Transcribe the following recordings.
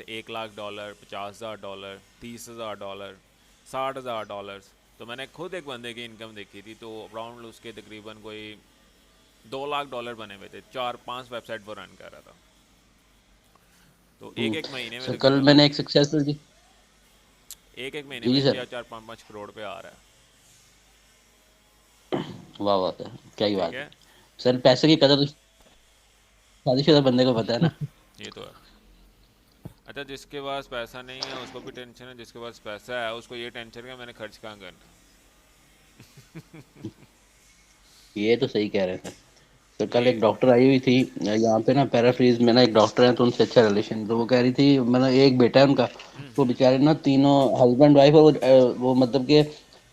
$1 लाख, $50,000, $30,000, $60,000। तो मैंने खुद एक बंदे की इनकम देखी थी, तो अराउंड उसके तकरीबन कोई $2 लाख बने हुए थे, 4-5 वेबसाइट पर रन कर रहा था। तो एक एक महीने में सर कल तकरीबन मैंने एक सक्सेसफुल जी। एक एक महीने जी में जी सर। 4-4 5-5 करोड़ पे आ रहा है। वाह वाह सर, क्या ही ठीक बात है। है, सर पैसे की कदर तो शादीशुदा बंदे को पता है ना। ये तो है। अच्छा, जिसके पास पैसा नहीं है उसको भी टेंशन है, जिसके पास पैसा है उसको ये टेंशन है कि मैंने खर्च कहाँ करना ये तो सही कह रहे हैं सर। सर है। कल ये एक डॉक्टर आई हुई थी यहाँ पे ना, पैराफ्रीज में ना, एक डॉक्टर है तो उनसे अच्छा रिलेशन, तो वो कह रही थी मतलब एक बेटा है उनका, वो बेचारे ना तीनों हस्बैंड वाइफ, और वो मतलब कि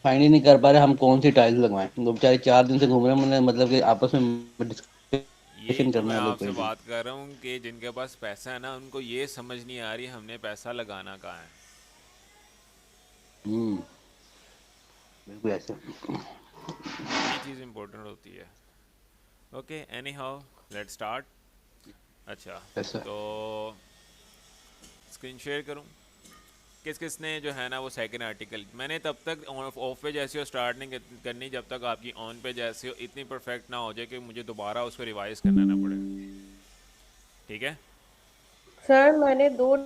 फाइंड ही नहीं कर पा रहे हम कौन सी टाइल्स लगवाएं। वो बेचारे 4 दिन से घूम रहे हैं, मैंने मतलब कि आपस में यही डिस्कशन तो मैं करना है लोग आपसे कोई नहीं। बात कर रहा हूँ कि जिनके पास पैसा है ना, उनको ये समझ नहीं आ रही हमने पैसा लगाना कहाँ है। हम्म। बिल्कुल ऐसे। ये चीज़ इंपॉर्टेंट होती है। Okay, any how, let start. अच्छा, ऐसा। तो स्क्रीन शेयर करूँ? किस किस ने जो है ना वो सेकंड आर्टिकल, मैंने तब तक ऑफ पे जैसे हो स्टार्ट नहीं करनी जब तक आपकी ऑन पे जैसे हो इतनी परफेक्ट ना हो जाए कि मुझे दोबारा उसको रिवाइज करना ना पड़े। ठीक है। सर मैंने दो जी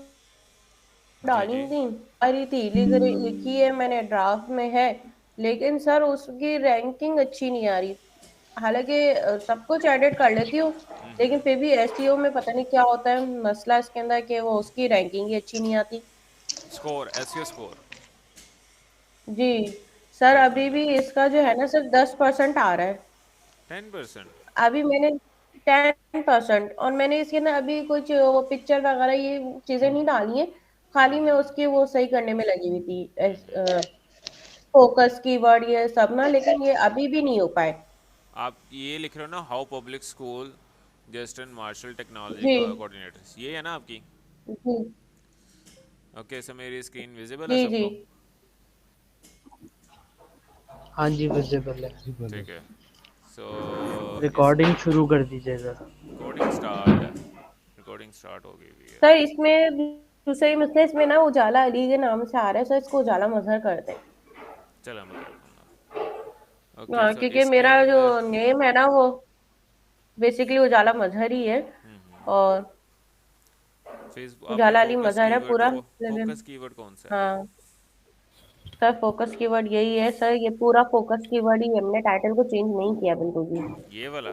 डाली जी। थी, आ रही थी, लिखी है मैंने, ड्राफ्ट में है, लेकिन सर उसकी रैंकिंग अच्छी नहीं आ रही। हालांकि सब कुछ एडिट कर लेती हूँ, लेकिन फिर भी एसईओ में पता नहीं क्या होता है मसला इसके अंदर, कि वो उसकी रैंकिंग ही अच्छी नहीं आती। Score, SEO score. जी सर, चेक कर अभी भी लेते हैं। इसका जो है ना सर 10% आ रहा है। 10%? अभी मैंने 10%, और मैंने इसके ना अभी कुछ वो पिक्चर वगैरह ये चीजें नहीं डाली है, खाली मैं उसकी वो सही करने में लगी हुई थी, फोकस कीवर्ड ये सब ना, लेकिन ये अभी भी नहीं हो पाए। आप ये लिख रहे हो ना, how public school Justin Marshall technology जी कोऑर्डिनेटर, ये है ना आपकी? जी ओके, सर मेरी स्क्रीन विजिबल है जी जी। सबको? हाँ जी, विजिबल है। ठीक है। सो इस रिकॉर्डिंग शुरू कर दीजिए ज़रा। रिकॉर्डिंग स्टार्ट है, रिकॉर्डिंग स्टार्ट हो गई हुई है। सर इसमें दूसरी मसला, इसमें ना उजाला अली के नाम से आ रहा है, सर इसको उजाला मजहर कर दें। चलो मैं कर दूंगा। ओके, हाँ, सो क्योंकि इसके मेरा जो अंदर नेम है ना वो बेसिकली उजाला मजहर ही है, और फेसबुक आपने उजाला अली फोकस मजहर है कीवर्ड, पूरा, लेकिन फोकस कीवर्ड कौन सा है? हाँ सर, फोकस कीवर्ड यही है सर, ये पूरा फोकस कीवर्ड ही है, हमने टाइटल को चेंज नहीं किया बिल्कुल भी। ये वाला?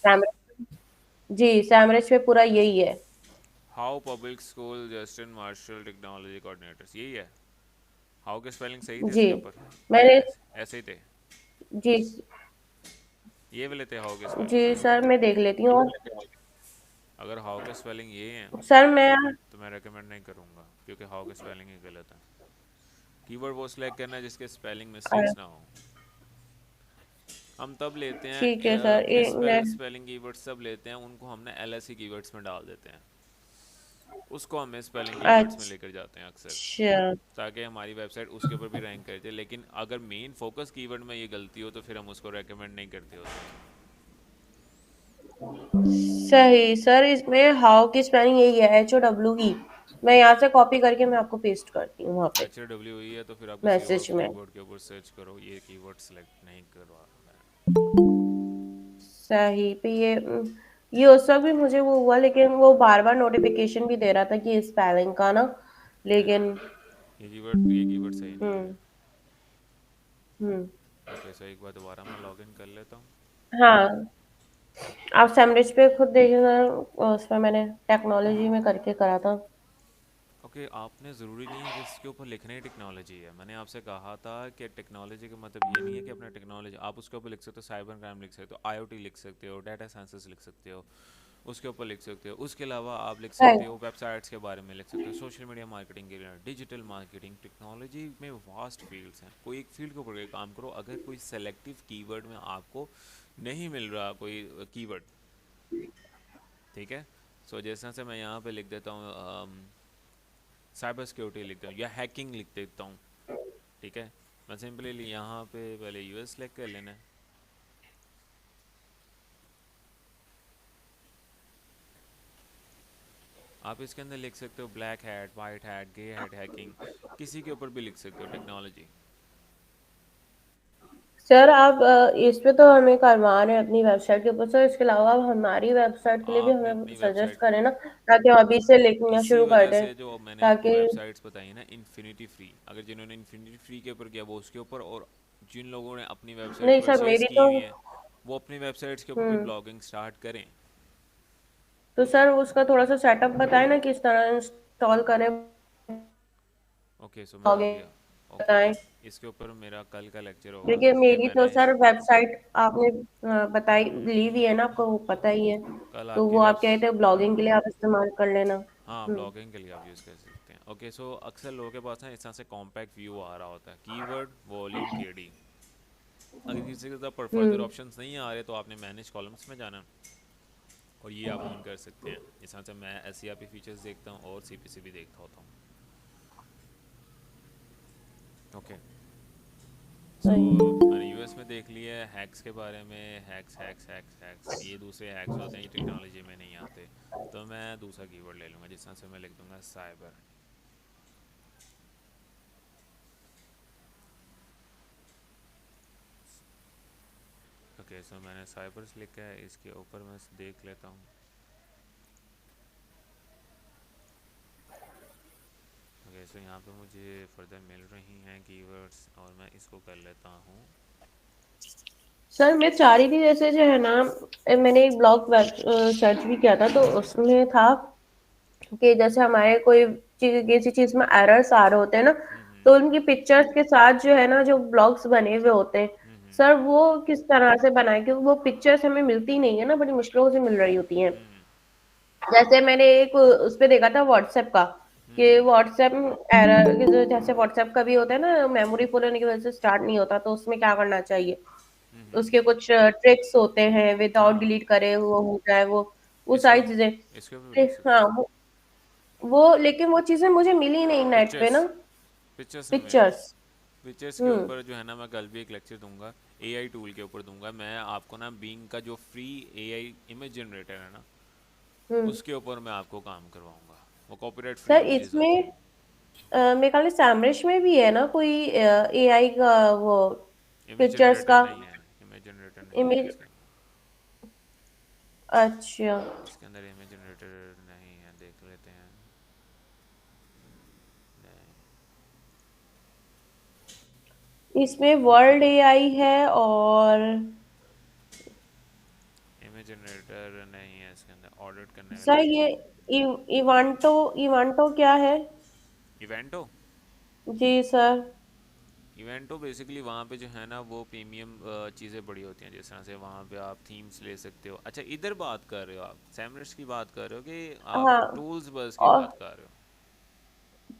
सैमरज, जी सैमरज पे पूरा यही है। How public school Justin Marshall technology coordinators, यही है? हाउ के स्पेलिंग सही थे जी इसके ऊपर? मैंने, ऐसे ही थे? जी ये वाले थे हाउ के जी स्पेलिंग? सर मैं देख लेती हूँ। अगर हाउ के स्पेलिंग ये हैं सर मैं, तो मैं रेकमेंड नहीं करूँगा, क्योंकि हाउ के स्पेलिंग ही गलत है। कीवर्ड वो सिलेक्ट करना है जिसके स्पेलिंग मिस्टेक्स ना हो। हम तब लेते ठीक है हैं सर, मिस मैं, स्पेलिंग कीवर्ड्स तब लेते हैं, उनको हमने एलएसई कीवर्ड्स में डाल देते हैं, उसको हम मिस स्पेलिंग कीवर्ड्स में लेकर जाते हैं अक्सर, अच्छा, ताकि हमारी वेबसाइट उसके ऊपर भी रैंक करती है। लेकिन अगर मेन फोकस कीवर्ड में ये गलती हो तो फिर हम उसको रेकमेंड नहीं करते होते। सही सर, इसमें हाउ की स्पेलिंग यही है, HOWE। मैं यहाँ से कॉपी करके मैं आपको पेस्ट करती हूँ वहाँ पे एच डब्ल्यू ई है तो फिर आप किसी और मैसेज में। कीवर्ड के ऊपर सर्च करो, ये कीवर्ड सेलेक्ट नहीं करवा मैं। सही पे ये उस वक्त भी मुझे वो हुआ, लेकिन वो बार बार नोटिफिकेशन भी दे रहा था कि स्पेलिंग का ना, नहीं, लेकिन ये कीवर्ड सही नहीं है। हम्म हम्म ओके, सो एक बार दोबारा मैं लॉगिन कर लेता हूँ। हाँ, आप सैमरिच पे खुद देखिएगा, उसमें मैंने टेक्नोलॉजी में करके करा था। ओके, आपने ज़रूरी नहीं है कि इसके ऊपर लिखना ही टेक्नोलॉजी है। मैंने आपसे कहा था कि टेक्नोलॉजी का मतलब ये नहीं है कि अपना टेक्नोलॉजी आप उसके ऊपर लिख सकते हो, साइबर क्राइम लिख सकते हो, आईओटी लिख सकते हो, डाटा साइंसेस लिख सकते हो, उसके ऊपर लिख सकते हो। उसके अलावा आप लिख सकते राइट। हो वेबसाइट्स के बारे में लिख सकते हो, सोशल मीडिया मार्केटिंग के लिए, डिजिटल मार्केटिंग। टेक्नोलॉजी में वास्ट फील्ड्स हैं, कोई एक फील्ड के ऊपर काम करो। अगर कोई सेलेक्टिव कीवर्ड में आपको नहीं मिल रहा कोई कीवर्ड, ठीक है, सो जैसा से मैं यहाँ पे लिख देता हूँ साइबर सिक्योरिटी लिख देता हूँ या हैकिंग लिख देता हूँ, ठीक है। मैं सिंपली यहाँ पे पहले यूएस सेलेक्ट कर लेना है। आप इसके अंदर लिख सकते हो ब्लैक हैट, वाइट हैट, गे हैट हैकिंग, किसी के ऊपर भी लिख सकते हो टेक्नोलॉजी। सर आप इस पे तो हमें करवा रहे हैं अपनी वेबसाइट के ऊपर सर, इसके अलावा आप हमारी वेबसाइट के लिए भी आपने हमें अपनी सजेस्ट वेबसाइट, करें ना, ताकि हम अभी से लिखना इसी शुरू कर वजह दें, से जो मैंने आपको ताकि वेबसाइट्स बताई है ना इन्फिनिटी फ्री, अगर जिन्होंने इन्फिनिटी फ्री के ऊपर किया वो उसके ऊपर, और जिन लोगों ने अपनी वेबसाइट्स नहीं सर परचेज मेरी की तो हुई हैं वो अपनी वेबसाइट्स के ऊपर भी हम्म ब्लॉगिंग स्टार्ट करें। तो सर उसका थोड़ा सा सेटअप बताएं ना, किस तरह इंस्टॉल करें, ओके सो मैं आ लॉगिन गया। ओके, बताएं। इसके ऊपर मेरा कल का लेक्चर होगा देखिए कि मेरी तो मैंने सर वेबसाइट आपने बताई ली हुई है ना, आपको वो पता ही है, कल तो आपकी वो आप वेब्स, कहे थे ब्लॉगिंग के लिए आप इस्तेमाल कर लेना। हाँ ब्लॉगिंग के लिए आप यूज़ कर सकते हैं। ओके सो अक्सर लोगों के पास ना इस तरह से कॉम्पैक्ट व्यू आ रहा होता है, कीवर्ड वॉल्यूम केडी। अगर किसी के साथ फर्दर हम्म ऑप्शंस नहीं आ रहे तो आपने मैनेज कॉलम्स में जाना और ये आप ऑन कर सकते हैं। इस तरह से मैं एस फीचर्स देखता हूँ और CPC भी देखता होता हूँ। ओके सो सही। मैंने यूएस में देख लिया है हैक्स के बारे में, हैक्स हैक्स हैक्स हैक्स, ये दूसरे हैक्स होते हैं, ये टेक्नोलॉजी में नहीं आते। तो मैं दूसरा कीवर्ड ले लूँगा, जिस तरह से मैं लिख दूँगा साइबर। ओके सो मैंने साइबर्स लिखा है, इसके ऊपर मैं देख लेता हूँ। ओके सो यहाँ पे मुझे फर्दर मिल रही हैं कीवर्ड्स और मैं इसको कर लेता हूँ। सर मैं चाह रही थी जैसे जो है ना, मैंने एक ब्लॉग वेब सर्च भी किया था, तो उसमें था कि जैसे हमारे कोई चीज किसी चीज में एरर्स आ रहे होते हैं ना, हम्म तो उनकी पिक्चर्स के साथ जो है ना जो ब्लॉग्स बने हुए होते हैं, हम्म सर वो किस तरह से बनाए, क्योंकि वो पिक्चर्स हमें मिलती नहीं है ना, बड़ी मुश्किलों से मिल रही होती हैं। हम्म जैसे मैंने एक उस पे देखा था व्हाट्सएप का, कि हम्म व्हाट्सएप एरर, जैसे व्हाट्सएप का भी होता है ना, मेमोरी फुल होने की वजह से स्टार्ट नहीं होता, तो उसमें क्या करना चाहिए, हम्म उसके कुछ ट्रिक्स होते हैं, विदाउट हाँ डिलीट करे वो हो जाए, वो इसके सारी चीजें। इसके ऊपर भी लिख सकते हाँ हो। वो लेकिन वो चीजें मुझे मिली नहीं नेट पे पिक्चर्स, ना, पिक्चर्स नहीं मिले। पिक्चर्स। पिक्चर्स के हम्म ऊपर जो है ना मैं कल भी एक लेक्चर दूंगा, एआई टूल के ऊपर दूंगा मैं आपको ना। बीइंग का जो फ्री एआई इमेज जनरेटर है ना, हम्म उसके ऊपर मैं आपको काम करवाऊंगा। वो कॉपीराइट फ्री सर इमेजेस आती इसमें हैं। मेरे ख्याल से सैमरिश में भी है ना कोई एआई का वो इमेज पिक्चर्स जनरेटर का नहीं है, इमेज जनरेटर नहीं है इमेज। इसके अंदर। अच्छा इसके अंदर इमेज जनरेटर नहीं है, देख लेते हैं। नहीं, इसमें वर्ल्ड एआई है और इमेज जनरेटर नहीं है इसके अंदर। ऑडिट करने का सर लिखा ये हुआ है। इवांटो इवांटो क्या है? इवेंटो, जी सर। इवेंटो बेसिकली वहाँ पे जो है ना वो प्रीमियम चीज़ें बड़ी होती हैं, जिस तरह से वहाँ पे आप थीम्स ले सकते हो। अच्छा इधर बात कर रहे हो आप, सैमरस की बात कर रहे हो कि आप हाँ टूल्स बस की और बात कर रहे हो?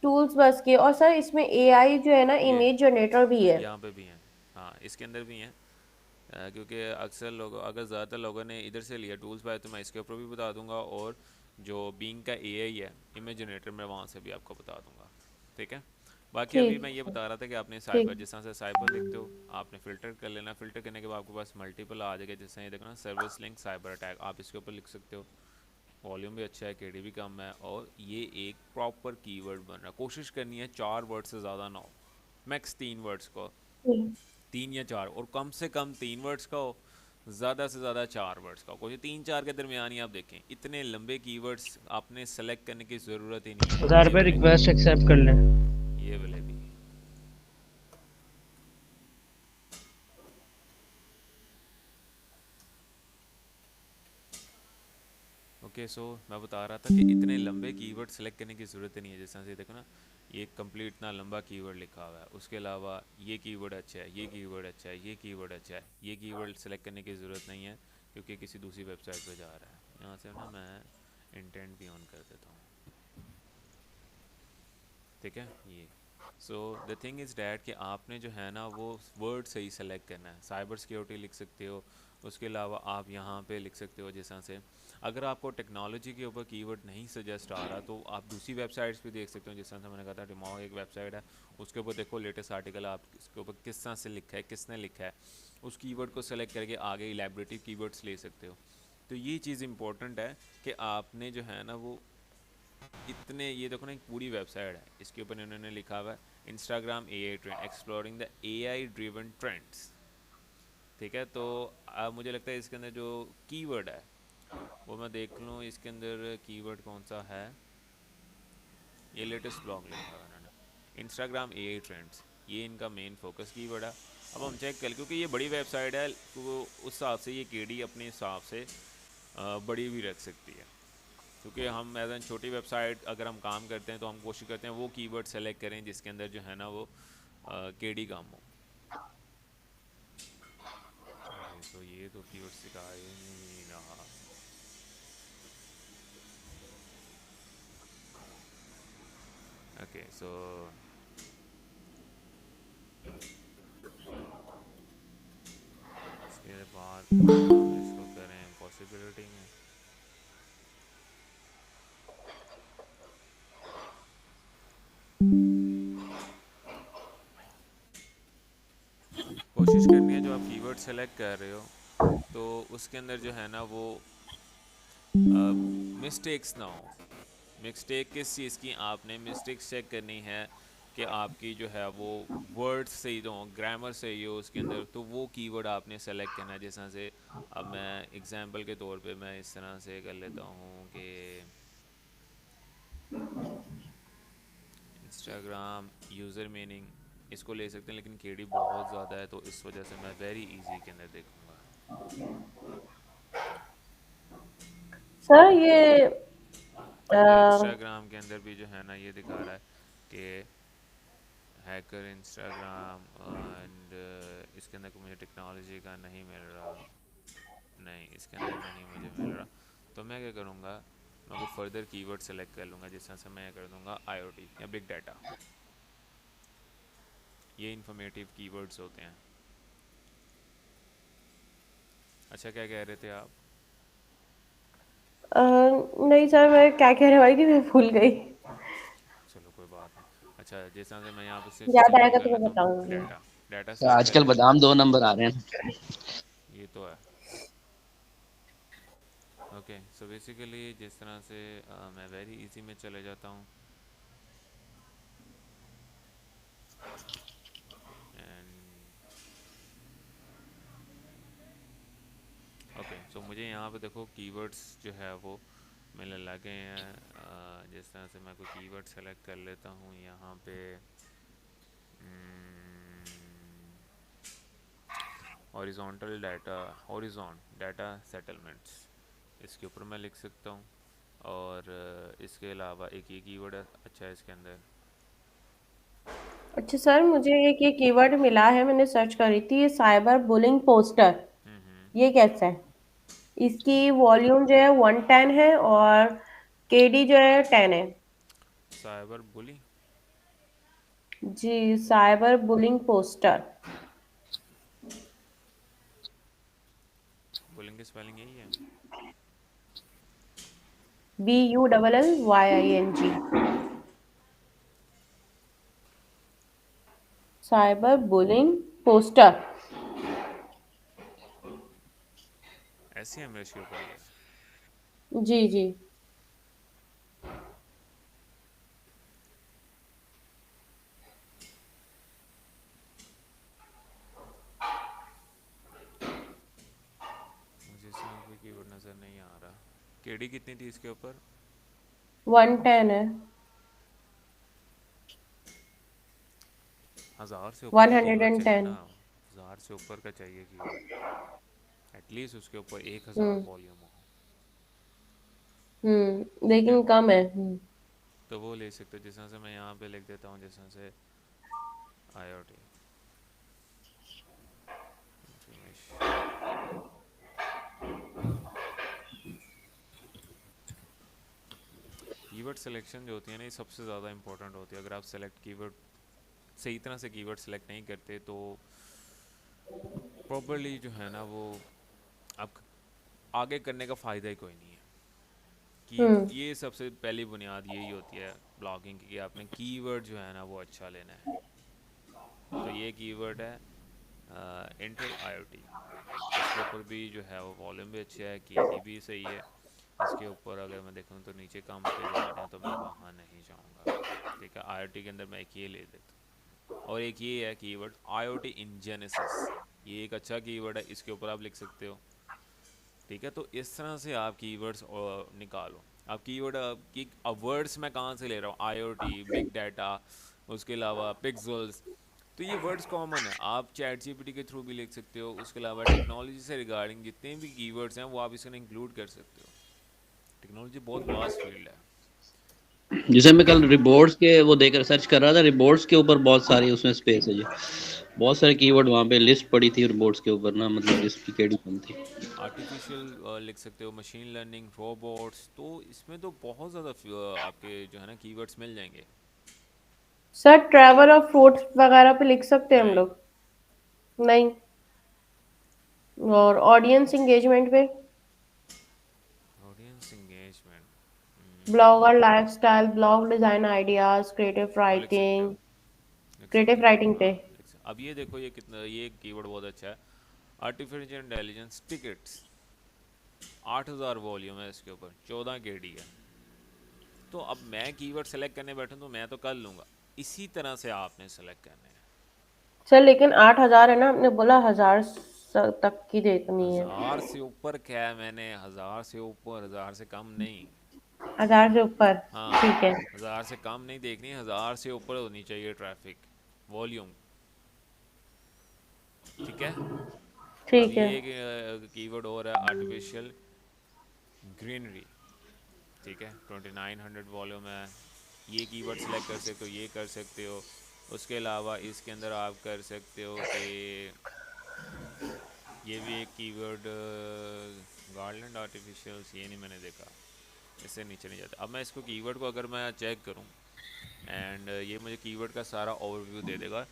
टूल्स बस के, और सर इसमें एआई जो है ना ये इमेज जनरेटर भी है। यहाँ पे भी हैं, हाँ इसके अंदर भी हैं। क्योंकि अक्सर लोग, अगर ज़्यादातर लोगों ने इधर से लिया टूल्स बाय, तो मैं इसके ऊपर भी बता दूंगा, और जो बीइंग का एआई है इमेज जनरेटर में वहाँ से भी आपको बता दूंगा। ठीक है, बाकी अभी ठीक मैं ये बता रहा था कि आपने साइबर, ठीक। जिस तरह से साइबर लिखते हो आपने फ़िल्टर कर लेना। फ़िल्टर करने के बाद आपके पास मल्टीपल आ जाएगा, जैसे ये देखो ना सर्विस लिंक साइबर अटैक, आप इसके ऊपर लिख सकते हो। वॉल्यूम भी अच्छा है, केडी भी कम है, और ये एक प्रॉपर कीवर्ड बन रहा है। कोशिश करनी है 4 वर्ड से ज़्यादा ना हो, मैक्स 3 वर्ड्स को, ठीक। 3 या 4, और कम से कम 3 वर्ड्स का हो, ज़्यादा से ज़्यादा 4 वर्ड्स का हो। कोई 3-4 के दरमियान ही आप देखें, इतने लंबे कीवर्ड्स आपने सेलेक्ट करने की ज़रूरत ही नहीं है। उधार ये पे वाले, रिक्वेस्ट एक्सेप्ट कर लें। ये वाले भी। ओके सो मैं बता रहा था कि इतने लंबे कीवर्ड सेलेक्ट करने की ज़रूरत ही नहीं है। जिस तरह से देखो ना, ये कंप्लीट इतना लंबा कीवर्ड लिखा हुआ है, उसके अलावा ये कीवर्ड अच्छा है, ये कीवर्ड अच्छा है, ये कीवर्ड अच्छा है, ये कीवर्ड सेलेक्ट करने की ज़रूरत नहीं है क्योंकि किसी दूसरी वेबसाइट पे जा रहा है। यहाँ से ना मैं इंटेंट भी ऑन कर देता हूँ। ठीक है, ये so the thing is that कि आपने जो है ना वो वर्ड सही सेलेक्ट करना है। साइबर सिक्योरिटी लिख सकते हो, उसके अलावा आप यहाँ पे लिख सकते हो जिस तरह से, अगर आपको टेक्नोलॉजी के ऊपर कीवर्ड नहीं सजेस्ट आ रहा तो आप दूसरी वेबसाइट्स पे देख सकते हो। जिस तरह से मैंने कहा था डिमॉग एक वेबसाइट है, उसके ऊपर देखो लेटेस्ट आर्टिकल आप इसके ऊपर किस तरह से लिखा है, किसने लिखा है, उस कीवर्ड को सेलेक्ट करके आगे इलेबरेटिव कीवर्ड्स ले सकते हो। तो ये चीज़ इंपॉर्टेंट है कि आपने जो है ना वो इतने, ये देखो ना, एक पूरी वेबसाइट है, इसके ऊपर इन्होंने लिखा हुआ है Instagram AI trend, exploring the AI driven trends. ठीक है, तो अब मुझे लगता है इसके अंदर जो कीवर्ड है वो मैं देख लूँ, इसके अंदर कीवर्ड कौन सा है। ये लेटेस्ट ब्लॉग लिखा है इन्होंने, इंस्टाग्राम एआई ट्रेंड्स, ये इनका मेन फोकस कीवर्ड है। अब हम चेक कर, क्योंकि ये बड़ी वेबसाइट है तो उस हिसाब से ये केडी अपने हिसाब से बड़ी भी रख सकती है, क्योंकि हम एज एन छोटी वेबसाइट अगर हम काम करते हैं तो हम कोशिश करते हैं वो कीवर्ड सेलेक्ट करें जिसके अंदर जो है ना वो केडी काम हो। अरे तो ये तो कीवर्ड सिखा ही नहीं रहा। ओके सो इसके बाद हम इसको करें पॉसिबिलिटी में। कोशिश करनी है जो आप कीवर्ड सेलेक्ट कर रहे हो तो उसके अंदर जो है ना वो मिस्टेक्स ना हो। मिस्टेक किस चीज़ की, आपने मिस्टेक्स चेक करनी है कि आपकी जो है वो वर्ड्स सही हो, ग्रामर सही हो उसके अंदर, तो वो कीवर्ड आपने सेलेक्ट करना है। जिस तरह से अब मैं एग्जांपल के तौर पे मैं इस तरह से कर लेता हूँ कि इंस्टाग्राम यूज़र मीनिंग, इसको ले सकते हैं, लेकिन केडी बहुत ज़्यादा है तो इस वजह से मैं वेरी इजी के अंदर देखूँगा। सर ये मुझे अ, इंस्टाग्राम के अंदर भी जो है ना ये दिखा रहा है कि हैकर इंस्टाग्राम एंड इसके अंदर को मुझे टेक्नोलॉजी का नहीं मिल रहा, नहीं इसके अंदर नहीं मुझे मिल रहा। तो मैं क्या करूँगा, मैं कोई फर्दर कीवर्ड सेलेक्ट कर लूँगा, जिस तरह से मैं कर दूँगा आईओटी या बिग डाटा। ये इंफॉर्मेटिव कीवर्ड्स होते हैं। अच्छा क्या कह रहे थे आप? नहीं सर, मैं क्या कह रहे वाली थी मैं भूल गई। चलो कोई बात नहीं। अच्छा जिस तरह से मैं यहाँ पे याद सिंपल आएगा कर तो मैं लेता हूँ, बताऊंगी। डाटा, डाटा तो सेलेक्ट कर आजकल लेता हूँ। बादाम 2 नंबर आ रहे हैं। ये तो है। ओके सो बेसिकली जिस तरह से मैं वेरी इजी में चले जाता हूँ एंड ओके सो मुझे यहाँ पे देखो कीवर्ड्स जो है वो मिलने लगे हैं। जिस तरह से मैं कोई कीवर्ड सेलेक्ट कर लेता हूँ यहाँ पे, horizontal data, horizon data settlements, इसके ऊपर मैं लिख सकता हूँ। और इसके अलावा एक ये कीवर्ड है अच्छा है इसके अंदर। अच्छा सर, मुझे एक ये कीवर्ड मिला है, मैंने सर्च करी थी, ये साइबर बुलिंग पोस्टर। ये कैसा है? इसकी वॉल्यूम जो है 110 है और केडी जो है 10 है। साइबर बुली, जी, साइबर बुलिंग पोस्टर। बुलिंग की स्पेलिंग यही है। BULLYING, cyber bullying poster. ऐसे है मेरे इसके ऊपर ये। जी जी। मुझे इसमें कोई कीवर्ड नज़र नहीं आ रहा। केडी कितनी थी इसके ऊपर? 110 है। 1000 से ऊपर वन का हंड्रेड कीवर्ड एंड चाहिए टेन ना, 1000 से ऊपर का चाहिए कीवर्ड, एटलीस्ट उसके ऊपर 1000 हम्म वॉल्यूम हो। ठीक है लेकिन कम है। तो वो ले सकते हो, जिस तरह से मैं यहाँ पे लिख देता हूँ, जिस तरह से IoT इंफॉर्मेशन। कीवर्ड सिलेक्शन जो होती है ना ये सबसे ज़्यादा इंपॉर्टेंट होती है। अगर आप सेलेक्ट कीवर्ड सही तरह से कीवर्ड सेलेक्ट नहीं करते तो प्रॉपरली जो है ना वो आप आगे करने का फ़ायदा ही कोई नहीं है। की हम्म ये सबसे पहली बुनियाद यही होती है ब्लॉगिंग की, कि आपने कीवर्ड जो है ना वो अच्छा लेना है। तो ये कीवर्ड है इंटेल IoT, इसके ऊपर भी जो है वो वॉल्यूम भी अच्छा है, केडी भी सही है। इसके ऊपर अगर मैं देखूँ तो नीचे कम पे जा रहे हैं तो मैं वहाँ नहीं जाऊँगा। ठीक है, IoT के अंदर मैं एक ये ले लेता हूँ। और एक ये है कीवर्ड IoT इंजेनेसिस, ये एक अच्छा कीवर्ड है, इसके ऊपर आप लिख सकते हो। ठीक है, तो इस तरह से आप कीवर्ड्स निकालो। आप कीवर्ड की वर्ड्स मैं कहाँ से ले रहा हूँ, IoT, बिग डाटा, उसके अलावा पिक्सल्स, तो ये वर्ड्स कॉमन है, आप चैट जीपीटी के थ्रू भी लिख सकते हो। उसके अलावा टेक्नोलॉजी से रिगार्डिंग जितने भी कीवर्ड्स हैं वो आप इसमें इंक्लूड कर सकते हो। टेक्नोलॉजी बहुत वास्ट फील्ड है। जैसे मैं कल रिबोर्ड्स के वो देकर सर्च कर रहा था, रिबोर्ड्स के ऊपर बहुत सारी उसमें स्पेस है जी, बहुत सारे कीवर्ड वहाँ पे लिस्ट पड़ी थी रिबोर्ड्स के ऊपर ना, मतलब इसकी केड़ी कम थी। आर्टिफिशियल लिख सकते हो, मशीन लर्निंग, रोबोट्स, तो इसमें तो बहुत ज़्यादा आपके जो है ना कीवर्ड्स मिल जाएंगे। सर ट्रैवल और फूड्स वगैरह पे लिख सकते हैं हम नहीं, लोग? नहीं। और ऑडियंस इंगेजमेंट पे? Audience engagement blogger lifestyle, blog design ideas, वो लिख सकते हो, लिख सकते क्रिएटिव हो, राइटिंग पे? हाँ लिख सकते। अब ये देखो, ये कितना, ये कीवर्ड बहुत अच्छा है, आर्टिफिशियल इंटेलिजेंस टिकट्स, 8,000 वॉल्यूम है इसके ऊपर, 14 KD है। तो अब मैं कीवर्ड सेलेक्ट करने बैठूं तो मैं तो कर लूँगा, इसी तरह से आपने सेलेक्ट करने हैं। सर लेकिन 8,000 है ना, आपने बोला 1,000 तक की देखनी है। 1000 से ऊपर क्या है, मैंने 1000 से ऊपर, 1000 से कम नहीं। 1,000 से ऊपर? हाँ, ठीक है। 1000 से कम नहीं देखनी, 1000 से ऊपर होनी चाहिए ट्रैफिक वॉल्यूम। ठीक है। अब ठीक ये है। एक कीवर्ड और है, आर्टिफिशियल ग्रीनरी। ठीक है, 2900 वॉल्यूम है, ये कीवर्ड सेलेक्ट कर सकते हो, ये कर सकते हो। उसके अलावा इसके अंदर आप कर सकते हो कि ये भी एक कीवर्ड, गार्लैंड आर्टिफिशियल्स, ये नहीं मैंने देखा, इससे नीचे नहीं जाता। अब मैं इसको कीवर्ड को अगर मैं चेक करूं, एंड ये मुझे कीवर्ड का सारा ओवरव्यू दे देगा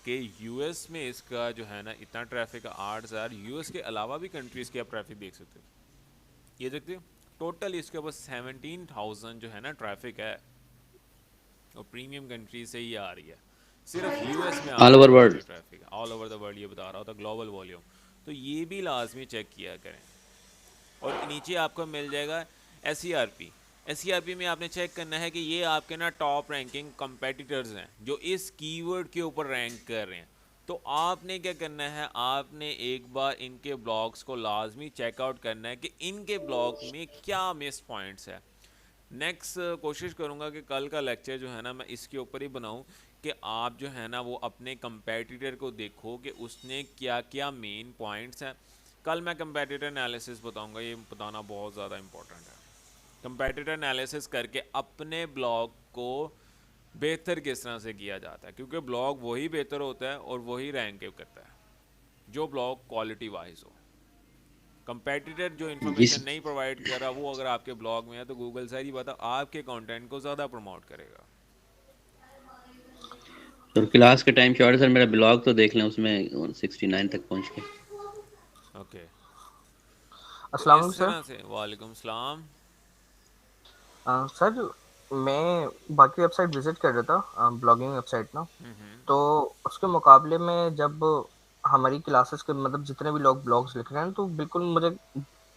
कि यूएस में इसका जो है ना इतना ट्रैफिक है 8,000। यूएस के अलावा भी कंट्रीज़ के आप ट्रैफिक देख सकते हो, ये देखते हो टोटल इसके ऊपर 17,000 जो है ना ट्रैफिक है, और प्रीमियम कंट्री से ही आ रही है। सिर्फ यूएस में ऑल ओवर 8,000 वर्ल्ड। की traffic, all over the world ये बता रहा होता, ग्लोबल वॉल्यूम। तो ये भी लाजमी चेक किया करें। और नीचे आपको मिल जाएगा SERP। SERP में आपने चेक करना है कि ये आपके ना टॉप रैंकिंग कंपेटिटर्स हैं जो इस कीवर्ड के ऊपर रैंक कर रहे हैं। तो आपने क्या करना है, आपने एक बार इनके ब्लॉग्स को लाजमी चेकआउट करना है कि इनके ब्लॉग में क्या मिस पॉइंट्स है। नेक्स्ट कोशिश करूंगा कि कल का लेक्चर जो है ना मैं इसके ऊपर ही बनाऊं कि आप जो है ना वो अपने कंपेटिटर को देखो कि उसने क्या क्या मेन पॉइंट्स हैं। कल मैं कंपेटिटर एनालिसिस बताऊंगा, ये बताना बहुत ज़्यादा इंपॉर्टेंट है। कंपेटिटर एनालिसिस करके अपने ब्लॉग को बेहतर किस तरह से किया जाता है, क्योंकि ब्लॉग वही बेहतर होता है और वही रैंक करता है जो ब्लॉग क्वालिटी वाइज हो। कंपेटिटर जो इस इन्फॉर्मेशन नहीं प्रोवाइड कर रहा वो अगर आपके ब्लॉग में है तो गूगल सारी बात आपके कंटेंट को ज़्यादा प्रमोट करेगा। और क्लास के टाइम शॉर्ट सर, मेरा ब्लॉग तो देख लें, उसमें 69 तक पहुंच के। ओके, तो अस्सलाम इस वालेकुम सर। तरह से, वालेकुम सलाम। सर मैं बाकी वेबसाइट विजिट कर रहा था, ब्लॉगिंग वेबसाइट ना, तो उसके मुकाबले में जब हमारी क्लासेस के मतलब जितने भी लोग ब्लॉग्स लिख रहे हैं तो बिल्कुल मुझे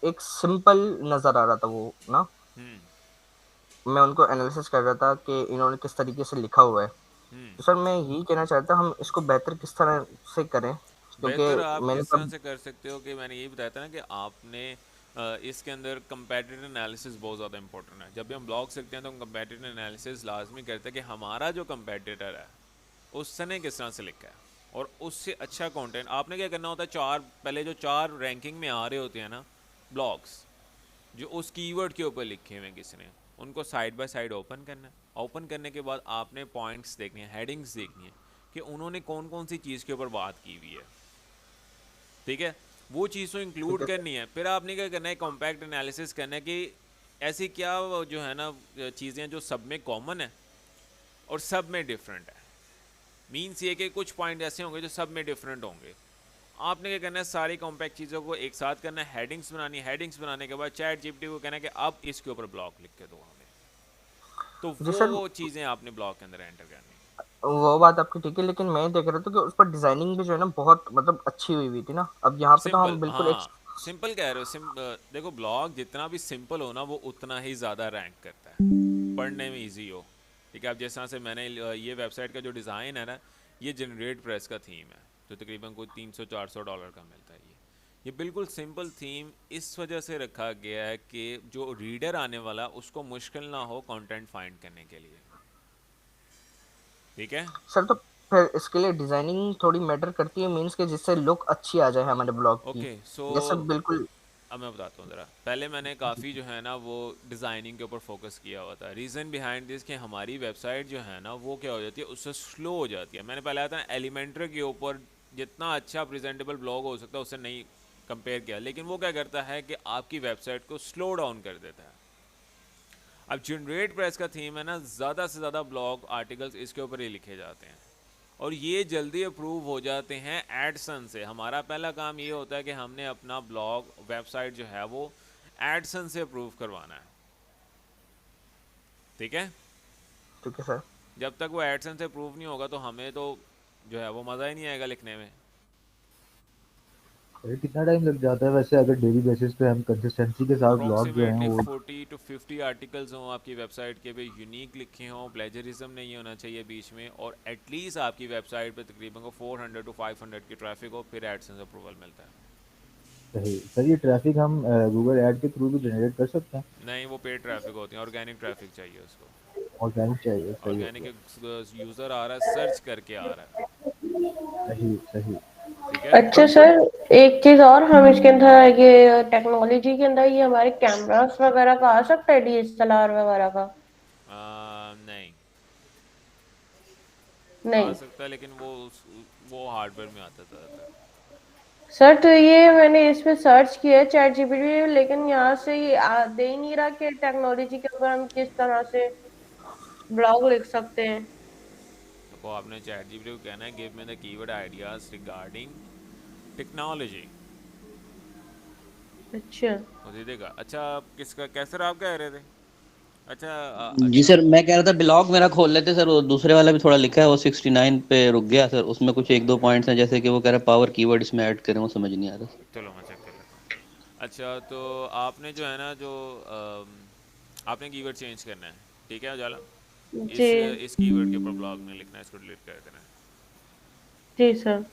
एक सिंपल नज़र आ रहा था वो ना। हम्म मैं उनको एनालिसिस कर रहा था कि इन्होंने किस तरीके से लिखा हुआ है। हम्म तो सर मैं यही कहना चाहता हम इसको बेहतर किस तरह से करें, बेहतर क्योंकि आप मैंने किस तरह तब से कर सकते हो कि मैंने यही बताया था ना कि आपने इसके अंदर कंपेटिटिव एनालिसिस बहुत ज़्यादा इंपॉर्टेंट है। जब भी हम ब्लॉग सीखते हैं तो हम कंपेटिटिव एनालिसिस लाजमी करते हैं कि हमारा जो कंपेटिटर है उसने किस तरह से लिखा है और उससे अच्छा कंटेंट। आपने क्या करना होता है, पहले जो 4 रैंकिंग में आ रहे होते हैं ना ब्लॉग्स, जो उस कीवर्ड के ऊपर लिखे हुए हैं किसी ने, उनको साइड बाय साइड ओपन करना है। ओपन करने के बाद आपने पॉइंट्स देखने हैं, हेडिंग्स देखनी है कि उन्होंने कौन कौन सी चीज़ के ऊपर बात की हुई है। ठीक है, वो चीज़ तो ठीक इंक्लूड है करनी है। फिर आपने क्या करना है, कॉम्पैक्ट एनालिसिस करना है कि ऐसी क्या जो है ना चीज़ें जो सब में कॉमन है और सब में डिफरेंट है। मीन्स ये कि कुछ पॉइंट ऐसे होंगे जो सब में डिफरेंट होंगे। आपने क्या करना है, सारी कॉम्पैक्ट चीज़ों को एक साथ करना है, हेडिंग्स बनानी है। हेडिंग्स बनाने के बाद चैट जीपीटी को कहना है कि अब इसके ऊपर ब्लॉग लिख के दो हमें। तो जी सर, वो चीज़ें आपने ब्लॉग के अंदर एंटर करनी है। वो बात आपकी ठीक है, लेकिन मैं देख रहा था कि उस पर डिजाइनिंग भी जो है ना बहुत मतलब अच्छी हुई हुई थी ना। अब यहाँ पे तो सिंपल, हम बिल्कुल एक हाँ, सिंपल कह रहे हो देखो ब्लॉग जितना भी सिंपल हो ना वो उतना ही ज़्यादा रैंक करता है, पढ़ने में इजी हो। ठीक है, अब जिस तरह से मैंने ये वेबसाइट का जो डिज़ाइन है ना, ये जनरेट प्रेस का थीम है जो तकरीबन कोई $300-400 का मिलता है। ये बिल्कुल सिंपल थीम इस वजह से रखा गया है कि जो रीडर आने वाला उसको मुश्किल ना हो कंटेंट फाइंड करने के लिए। ठीक है सर, तो फिर इसके लिए डिजाइनिंग थोड़ी मैटर करती है, मीन्स के जिससे लुक अच्छी आ जाए हमारे ब्लॉग की। ओके सो ये सब बिल्कुल। अब मैं बताता हूँ ज़रा। पहले मैंने काफ़ी जो है ना वो डिज़ाइनिंग के ऊपर फोकस किया हुआ था। रीज़न बिहाइंड दिस कि हमारी वेबसाइट जो है ना वो क्या हो जाती है, उससे स्लो हो जाती है। मैंने पहले आता है एलिमेंट्री के ऊपर जितना अच्छा प्रेजेंटेबल ब्लॉग हो सकता है उससे नहीं कंपेयर किया, लेकिन वो क्या करता है कि आपकी वेबसाइट को स्लो डाउन कर देता है। अब जनरेट प्रेस का थीम है ना, ज़्यादा से ज़्यादा ब्लॉग आर्टिकल्स इसके ऊपर ही लिखे जाते हैं और ये जल्दी अप्रूव हो जाते हैं एडसन से। हमारा पहला काम ये होता है कि हमने अपना ब्लॉग वेबसाइट जो है वो एडसन से अप्रूव करवाना है। ठीक है, ठीक है सर। जब तक वो एडसन से अप्रूव नहीं होगा तो हमें तो जो है वो मज़ा ही नहीं आएगा लिखने में। अरे कितना टाइम लग जाता है वैसे, अगर डेली बेसिस पे हम कंसिस्टेंसी के साथ ब्लॉग जो हैं अप्रॉक्सीमेटली वो। 40 to 50 आर्टिकल्स हों आपकी वेबसाइट के पे, यूनिक लिखे हों, प्लेजरिज्म नहीं होना चाहिए बीच में, और एटलीस्ट आपकी वेबसाइट पे तकरीबन को 400 to 500 की ट्रैफिक हो, फिर एडसन अप्रूवल मिलता है। सही सर, ये ट्रैफिक हम गूगल ऐड के थ्रू भी जनरेट कर सकते हैं? नहीं, वो पेड ट्रैफिक होती है, ऑर्गेनिक ट्रैफिक चाहिए उसको। ऑर्गेनिक चाहिए, सही हो ऑर्गेनिक गया। यूज़र आ रहा है, सर्च करके आ रहा है। सही सही। ठीक है। अच्छा सर, एक चीज और, हम इसके अंदर ये टेक्नोलॉजी के अंदर ये हमारे कैमरास वगैरह का आ सकता है, डीएसएलआर वगैरह का? नहीं, आ नहीं सकता है लेकिन वो हार्डवेयर में आता था। सर, तो ये मैंने इसमें सर्च किया है चैट जीपीटी, लेकिन यहाँ से ये दे ही नहीं रहा कि टेक्नोलॉजी के ऊपर हम किस तरह से ब्लॉग लिख सकते हैं। तो आपने चैट जीपीटी को कहना है give me the keyword ideas regarding technology, अच्छा वो दे देगा। अच्छा, आप किसका कैसे आप कह रहे थे? अच्छा जी अच्छा। सर, मैं कह रहा था ब्लॉग मेरा खोल लेते सर, वो दूसरे वाला भी थोड़ा लिखा है, वो 69 पे रुक गया सर। उसमें कुछ एक दो पॉइंट्स हैं, जैसे कि वो कह रहा है पावर कीवर्ड इसमें ऐड करें, वो समझ नहीं आ रहा। चलो मैं चेक कर लेता हूँ। अच्छा, तो आपने जो है ना जो आपने कीवर्ड चेंज करना है। ठीक है उजाला, जी इस कीवर्ड के ऊपर ब्लॉग में लिखना है, इसको डिलीट कर देना है। जी सर।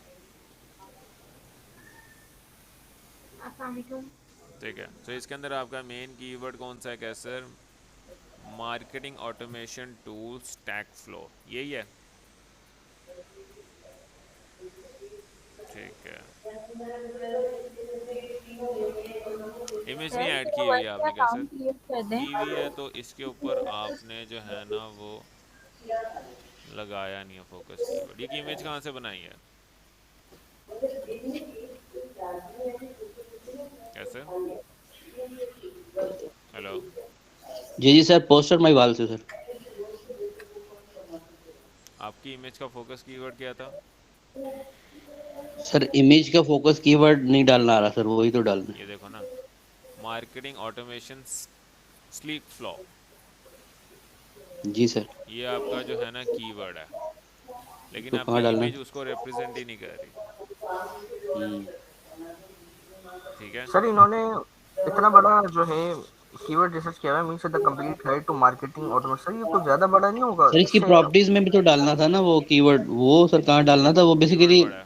ठीक है, तो इसके अंदर आपका मेन कीवर्ड कौन सा है कैसर? Marketing automation tool stack flow, यही है। ठीक है, इमेज नहीं ऐड की हुई है आपने कैसर? की हुई है तो इसके ऊपर आपने जो है ना वो लगाया नहीं है फोकस कीवर्ड। ये इमेज कहाँ से बनाई है कैसे? हेलो, जी जी सर, पोस्टर माई वाल से सर। आपकी इमेज का फोकस कीवर्ड क्या था? सर इमेज का फोकस कीवर्ड नहीं डालना आ रहा सर, वही तो डालना ये देखो ना, मार्केटिंग ऑटोमेशन स्लीक फ्लो, है। जी सर। ये आपका जो है ना कीवर्ड है, लेकिन तो कहाँ आपकी डालना इमेज है? उसको रिप्रेजेंट ही नहीं कर रही। ठीक है। सर, इन्होंने इतना बड़ा जो है कीवर्ड रिसर्च किया है, means the complete guide to marketing automation. Sir, ये कुछ ज्यादा बड़ा नहीं होगा सर इसकी इससे? प्रॉपर्टीज में भी तो डालना था ना वो कीवर्ड, वो सर कहाँ डालना था वो कीवर्ड बेसिकली। बड़ा है।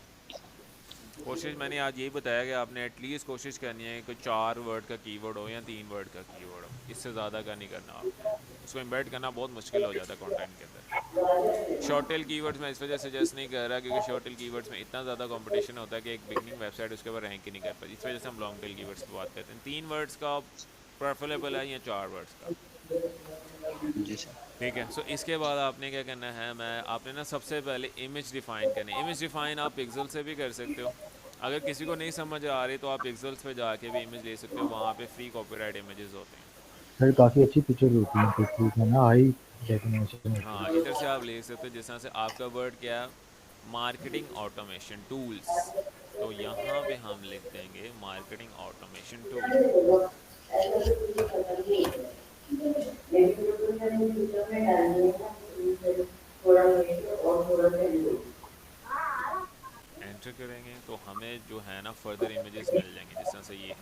कोशिश मैंने आज यही बताया कि आपने एटलीस्ट कोशिश करनी है कि 4 वर्ड का कीवर्ड हो या 3 वर्ड का कीवर्ड हो, इससे ज़्यादा का नहीं करना आपने। उसको एम्बेड करना बहुत मुश्किल हो जाता है कंटेंट के अंदर। शॉर्ट टेल कीवर्ड्स में इस वजह से सजेस्ट नहीं कर रहा क्योंकि शॉर्ट टेल कीवर्ड्स में इतना ज़्यादा कंपटीशन होता है कि एक बिगनिंग वेबसाइट उसके ऊपर रैंक ही नहीं कर पाती। इस वजह से हम लॉन्ग टेल कीवर्ड्स की बात करते हैं। 3 वर्ड्स का प्रेफरेबल है या 4 वर्ड्स का। जी सर। ठीक है, सो इसके बाद आपने क्या करना है, आपने ना सबसे पहले इमेज डिफ़ाइन करनी है। इमेज डिफ़ाइन आप पिक्सल से भी कर सकते हो। अगर किसी को नहीं समझ आ रही तो आप पिक्सल्स पे जाके भी इमेज ले सकते हो, वहाँ पे फ्री कॉपीराइट इमेजेस होते हैं। सर काफ़ी अच्छी पिक्चर होती है पिक्चर्स में ना, हाई डेफिनेशन होती हाँ, है। इधर से आप ले सकते हो। जिस तरह से आपका वर्ड क्या है, मार्केटिंग ऑटोमेशन टूल्स, तो यहाँ पे हम लिख देंगे marketing automation tool. Enter enter करेंगे तो हमें जो है ना फर्दर इमेजेस मिल जाएंगे, जिस तरह से ये है,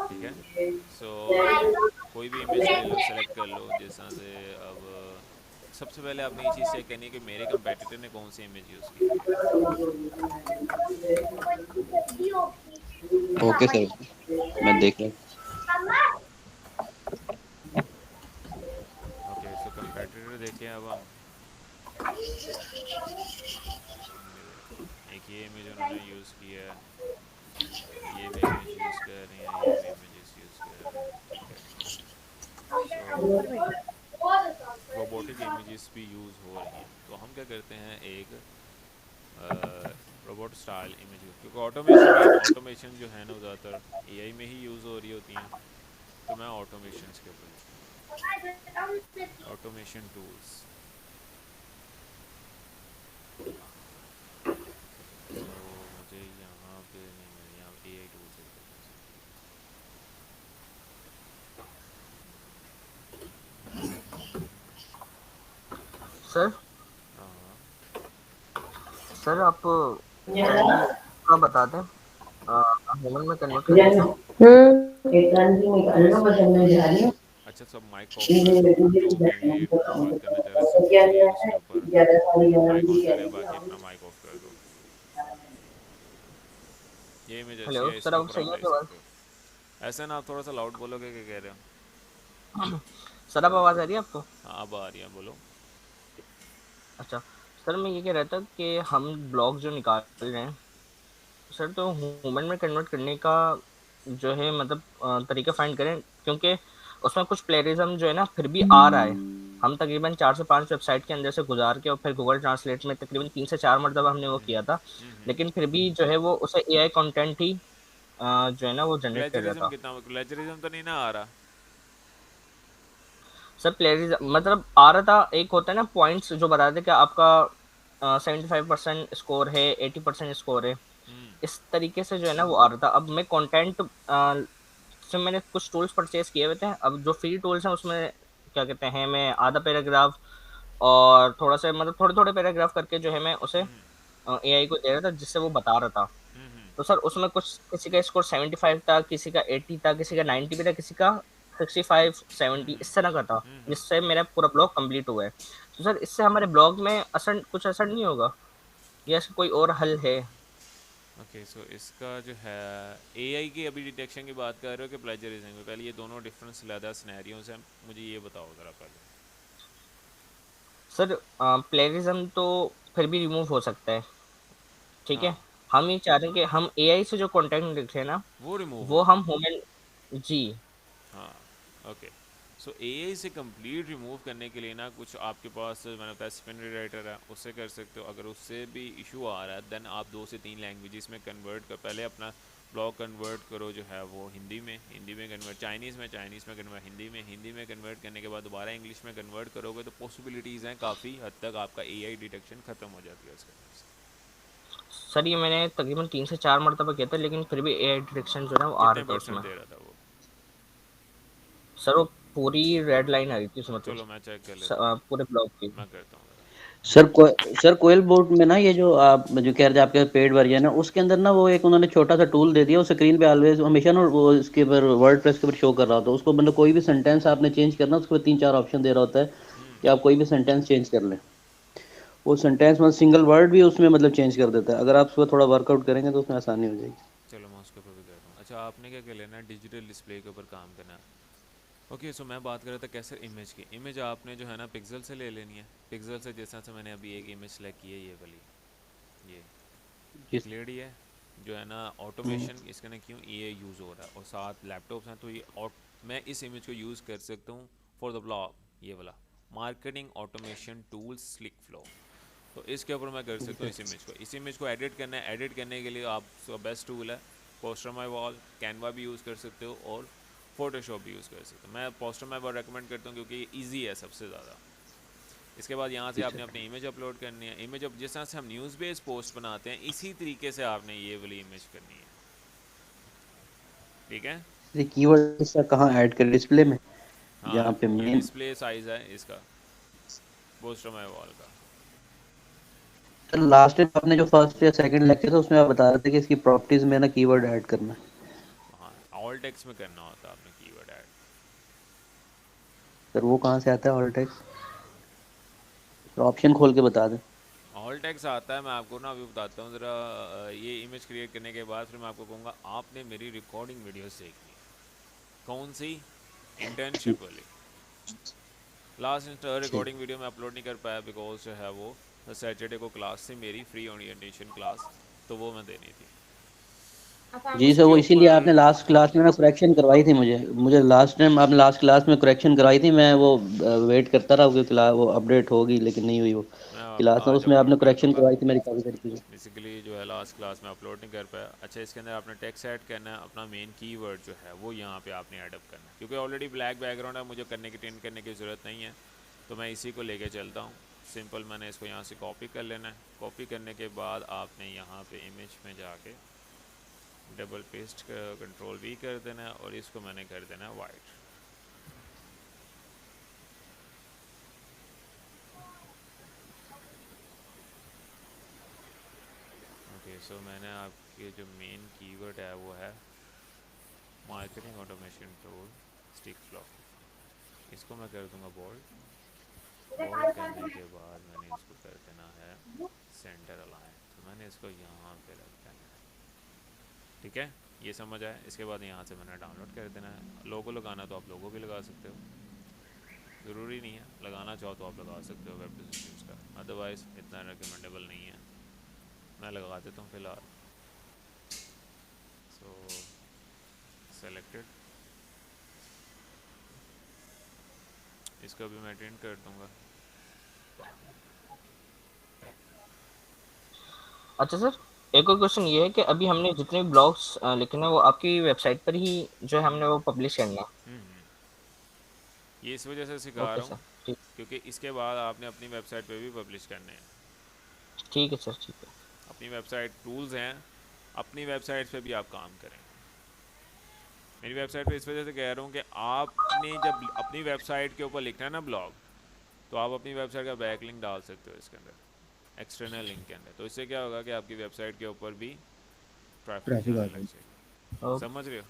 ठीक है। सो कोई भी इमेज ले लो, सेलेक्ट कर लो जिस तरह से। अब सबसे पहले आपने ये चीज़ चेक करनी है कि मेरे कंपेटिटर ने कौन सी इमेज यूज़ की हुई है। ओके सर, मैं देख रहा ओके, सो कंपेटिटर देखें अब हम। एक ये इमेज उन्होंने यूज़ किया है, ये भी इमेज यूज़ कर रहे हैं, ये भी इमेजेस यूज़ कर रहे हैं, ठीक है। सो रोबोटिक इमेजेस भी यूज़ हो रही हैं, तो हम क्या करते हैं, एक रोबोट स्टाइल इमेज, क्योंकि ऑटोमेशन जो है ना ज़्यादातर एआई में ही यूज़ हो रही होती हैं। तो मैं ऑटोमेशन के ऊपर, ऑटोमेशन टूल्स, तो मुझे यहाँ पे नहीं मिल, यहाँ एआई टूल्स है। सर हाँ सर आप काइंडली थोड़ा बता दें ह्यूमन में कन्वर्ट करने का। अच्छा, सब माइक ऑफ कर दो, जो भी ये बात करना चाह रहे सिंपली उसके ऊपर माइक ऑन करें, बाकी अपना माइक ऑफ कर दो। ये इमेज अच्छी हेलो है, सर, इसके अब ऊपर सही आप है देख आपकी सकते हो। ऐसा ना, आप थोड़ा सा लाउड बोलोगे, क्या कह रहे हो? आवाज़? सर अब आवाज़ आ रही है आपको? हाँ अब आ रही है, बोलो। अच्छा सर, मैं ये कह रहा था कि हम ब्लॉग जो निकाल रहे हैं सर, तो ह्यूमन में कन्वर्ट करने का जो है मतलब तरीका फाइंड करें, क्योंकि उसमें कुछ प्लेरिज्म जो है ना फिर भी आ रहा है। हम तकरीबन 4 से 5 वेबसाइट के अंदर से गुजार के और फिर गूगल ट्रांसलेट में तकरीबन 3 से 4 मरतबा हमने वो किया था, लेकिन फिर भी जो है वो उसे एआई कंटेंट ही जो है ना वो जनरेट कर रहा प्लेजरिज्म था। कितना, प्लेजरिज्म तो नहीं ना आ रहा? सर प्लेरिज्म मतलब आ रहा था, एक होता है ना पॉइंट्स जो बताते थे कि आपका 75% स्कोर है, 80% स्कोर है, इस तरीके से जो है ना वो आ रहा था। अब मैं कंटेंट से मैंने कुछ टूल्स परचेज किए हुए थे, अब जो फ्री टूल्स हैं उसमें क्या कहते हैं, मैं आधा पैराग्राफ और थोड़ा सा मतलब थोड़े थोड़े पैराग्राफ करके जो है मैं उसे एआई को दे रहा था, जिससे वो बता रहा था। तो सर उसमें कुछ किसी का स्कोर 75 था, किसी का 80 था, किसी का 90 भी था, किसी का 65 70 इस तरह का था, जिससे मेरा पूरा ब्लॉग कंप्लीट हुआ है। तो सर इससे हमारे ब्लॉग में असर कुछ असर नहीं होगा, या इसका कोई और हल है? ओके, सो इसका जो है एआई की अभी डिटेक्शन की बात कर रहे हो कि प्लेजरिज्म की? पहले ये दोनों डिफरेंस अलग सिनेरियोज हैं, मुझे ये बताओ ज़रा पहले। सर प्लेगरिज्म तो फिर भी रिमूव हो सकता है, ठीक है। हाँ, हम ये चाह रहे हैं कि हम एआई से जो कंटेंट लिख रहे हैं ना, वो रिमूव वो हो। हम ह्यूमन जी। हाँ, ओके। सो एआई से कंप्लीट रिमूव करने के लिए ना, कुछ आपके पास मैंने बताया स्पिन राइटर है, उससे कर सकते हो। अगर उससे भी इशू आ रहा है देन आप 2 से 3 लैंग्वेजेस में कन्वर्ट कर, पहले अपना ब्लॉग कन्वर्ट करो जो है वो हिंदी में कन्वर्ट, चाइनीज़ में कन्वर्ट, हिंदी में कन्वर्ट करने के बाद दोबारा इंग्लिश में कन्वर्ट करोगे तो पॉसिबिलिटीज़ हैं काफ़ी हद तक आपका एआई डिटेक्शन ख़त्म हो जाती है उसके अंदर से। सर ये मैंने तकरीबन 3 से 4 मरतबा किया था, लेकिन फिर भी एआई डिटेक्शन जो है ना वो आ कितने रहा था परसेंट उसमें। दे रहा था वो? सर वो पूरी रेड लाइन आ रही थी उसमें तो चलो मैं चेक कर लेता हूँ, पूरे ब्लॉग की। मैं करता हूँ ज़रा। सर सर कोयल बोट में ना, ये जो आप जो कह रहे थे आपके पेड वर्जन है, उसके अंदर ना वो एक उन्होंने छोटा सा टूल दे दिया, वो स्क्रीन पे ऑलवेज हमेशा ना वो इसके ऊपर वर्डप्रेस के ऊपर शो कर रहा होता है उसको, मतलब कोई भी सेंटेंस आपने चेंज करना उसके ऊपर 3-4 ऑप्शन दे रहा होता है कि आप कोई भी सेंटेंस चेंज कर लें। वो सेंटेंस मतलब सिंगल वर्ड भी उसमें मतलब चेंज कर देता है, अगर आप उसको थोड़ा वर्कआउट करेंगे तो उसमें आसानी हो जाएगी। चलो मैं उसके ऊपर भी करता हूँ। अच्छा, आपने क्या कर लेना है, डिजिटल डिस्प्ले के ऊपर काम करना है। ओके, सो मैं बात कर रहा था कैसे इमेज की। इमेज आपने जो है ना पिक्सल से ले लेनी है। पिक्सल से जैसा से मैंने अभी एक इमेज सेलेक्ट की है, ये वाली, ये जिस क्लियर है जो है ना। ऑटोमेशन इसका ना क्यों ये यूज़ हो रहा है, और साथ लैपटॉप्स हैं तो ये मैं इस इमेज को यूज़ कर सकता हूँ फॉर द ब्लॉग, ये वाला marketing automation tools slick flow. तो इसके ऊपर मैं कर सकता हूँ इस इमेज को एडिट करना है। एडिट करने के लिए आपका बेस्ट टूल है पोस्टर माई वॉल, कैनवा भी यूज़ कर सकते हो और फोटोशॉप भी यूज़ कर सकते हो। मैं पोस्टर माई वॉल रेकमेंड करता हूँ क्योंकि ये ईजी है सबसे ज़्यादा। इसके बाद यहाँ से आपने अपनी इमेज अपलोड करनी है। इमेज अब जिस तरह से हम न्यूज़ बेस्ड पोस्ट बनाते हैं इसी तरीके से आपने ये वाली इमेज करनी है, ठीक है। ये कीवर्ड इसका कहाँ ऐड कर, डिस्प्ले में हाँ, जहाँ पे ये मेन। डिस्प्ले साइज़ है इसका पोस्टर माई वॉल का। सर लास्ट टाइम आपने जो फर्स्ट या सेकंड लेक्चर था उसमें आप बता रहे थे कि इसकी प्रॉपर्टीज में ना कीवर्ड ऐड करना है। हाँ, ऑल टेक्स्ट में करना होता है आपने कीवर्ड ऐड। सर वो कहाँ से आता है ऑल टेक्स्ट? तो ऑप्शन खोल के बता दें। ऑल टेक्स्ट आता है, मैं आपको ना अभी बताता हूँ ज़रा। ये इमेज क्रिएट करने के बाद फिर मैं आपको कहूँगा आपने मेरी रिकॉर्डिंग वीडियोस देखनी। कौन सी? इंटर्नशिप वाली। लास्ट ठीक। रिकॉर्डिंग वीडियो मैं अपलोड नहीं कर पाया बिकॉज जो है वो सैटरडे को क्लास थी मेरी, फ्री ओरिएंटेशन क्लास, तो वो मैं देनी थी जी सर, उसके वो इसीलिए ऊपर। आपने लास्ट क्लास में ना करेक्शन करवाई थी मुझे मुझे लास्ट टाइम आपने लास्ट क्लास में करेक्शन करवाई थी। मैं वो वेट करता रहा कि क्लास वो अपडेट होगी, लेकिन नहीं हुई वो मैं अब क्लास में। आज उसमें अपलोड आपने कर करेक्शन दूंगा। करवाई थी मेरी काफ़ी सारी चीज़ें। बेसिकली जो है लास्ट क्लास में अपलोड नहीं कर पाया। अच्छा, इसके अंदर आपने टेक्स्ट ऐड करना है, अपना मेन कीवर्ड जो है वो यहाँ पे आपने ऐड अप करना है, क्योंकि ऑलरेडी ब्लैक बैकग्राउंड है, मुझे करने की टेंट करने की ज़रूरत नहीं है, तो मैं इसी को लेके चलता हूँ। सिंपल मैंने इसको यहाँ से कॉपी कर लेना है। कॉपी करने के बाद आपने यहाँ पे इमेज में जाके डबल पेस्ट कंट्रोल वी कर देना है और इसको मैंने कर देना है वाइट। ओके, सो मैंने आपके जो मेन कीवर्ड है वो है marketing automation tool stick flow. इसको मैं कर दूंगा बोल्ड। बोल्ड करने के बाद मैंने इसको कर देना है सेंटर अलाइन, तो मैंने इसको यहाँ पे रख देना है। ठीक है, ये समझ आया। इसके बाद यहाँ से मैंने डाउनलोड कर देना है। लोगो लगाना तो आप लोगो भी लगा सकते हो, ज़रूरी नहीं है, लगाना चाहो तो आप लगा सकते हो वेब डिज़ाइनर्स का, अदरवाइज़ इतना रिकमेंडेबल नहीं है। मैं लगा देता हूँ फ़िलहाल। सो सेलेक्टेड, इसको भी मैं ट्रेंड कर दूँगा। अच्छा सर, एक और क्वेश्चन ये है कि अभी हमने जितने भी ब्लॉग्स लिखे हैं वो आपकी वेबसाइट पर ही जो है हमने वो पब्लिश करना है। ये इस वजह से सिखा ओके रहा हूँ सर, ठीक। क्योंकि इसके बाद आपने अपनी वेबसाइट पे भी पब्लिश करने हैं। ठीक है सर, ठीक है। अपनी वेबसाइट टूल्स हैं, अपनी वेबसाइट पे भी आप काम करें। मेरी वेबसाइट पे इस वजह से कह रहा हूँ कि आपने जब अपनी वेबसाइट के ऊपर लिखना है ना ब्लॉग, तो आप अपनी वेबसाइट का बैक लिंक डाल सकते हो इसके अंदर, एक्सटर्नल लिंक के अंदर। तो इससे क्या होगा कि आपकी वेबसाइट के ऊपर भी ट्रैफिक ट्रैफिक आ आने लग जाएगी। जाएगा। ओके। समझ रहे हो?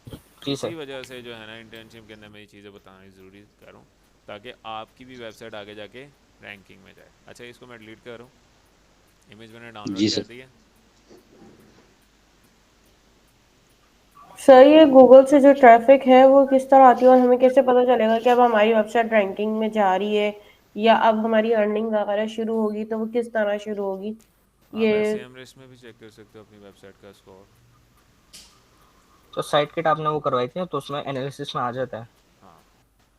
जी इसी सर। वजह से जो है ना इंटर्नशिप के अंदर मैं ये चीज़ें बताना ज़रूरी कर रहा हूँ, ताकि आपकी भी वेबसाइट आगे जाके रैंकिंग में जाए। अच्छा, इसको मैं डिलीट कर रहा हूँ, इमेज मैंने डाउनलोड जी कर सर। दी है। सर ये गूगल से जो ट्रैफिक है वो किस तरह आती है और हमें कैसे पता चलेगा कि अब हमारी वेबसाइट रैंकिंग में जा रही है या अब हमारी अर्निंग वगैरह शुरू होगी, तो वो किस तरह शुरू होगी आप ये? SEMrush में भी चेक कर सकते हो अपनी वेबसाइट का स्कोर। तो साइट किट आपने वो करवाई थी तो उसमें एनालिसिस में आ जाता है। हाँ,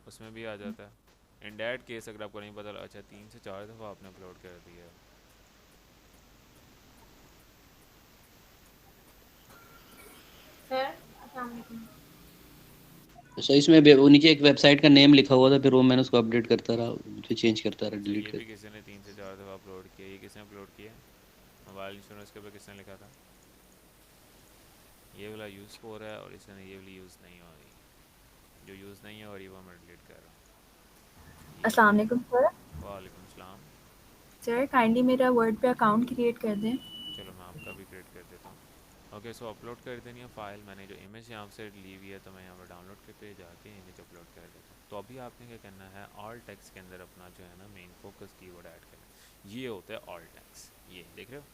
उसमें भी आ जाता है। इन डैट केस अगर आपको नहीं पता, अच्छा 3 से 4 दफ़ा आपने अपलोड कर दिया है। सर इसमें वो नीचे एक वेबसाइट का नेम लिखा हुआ था, फिर वो मैंने उसको अपडेट करता रहा, फिर चेंज करता रहा, अच्छा, डिलीट ये कर। भी किसी ने 3 से 4 दफ़ा अपलोड किया। ये किसने अपलोड किया? मोबाइल इंश्योरेंस के ऊपर किसने लिखा था? ये वाला यूज़ हो रहा है और इसने ये वाली यूज़ नहीं हो रही। जो यूज़ नहीं हो रही वो मैं डिलीट कर रहा हूँ। अस्सलाम ये वालेकुम सर। वालेकुम सलाम। सर काइंडली मेरा वर्ड पे अकाउंट क्रिएट कर दें। चलो मैं आपका भी क्रिएट कर देता हूँ। ओके, सो अपलोड कर देनी है फ़ाइल। मैंने जो इमेज यहाँ से ली हुई है तो मैं यहाँ पर डाउनलोड के पे जाके इमेज अपलोड कर देता हूँ। तो अभी आपने क्या करना है, ऑल टेक्स्ट के अंदर अपना जो है ना मेन फोकस कीवर्ड ऐड करना है। ये होता है ऑल टेक्स्ट, ये देख रहे हो?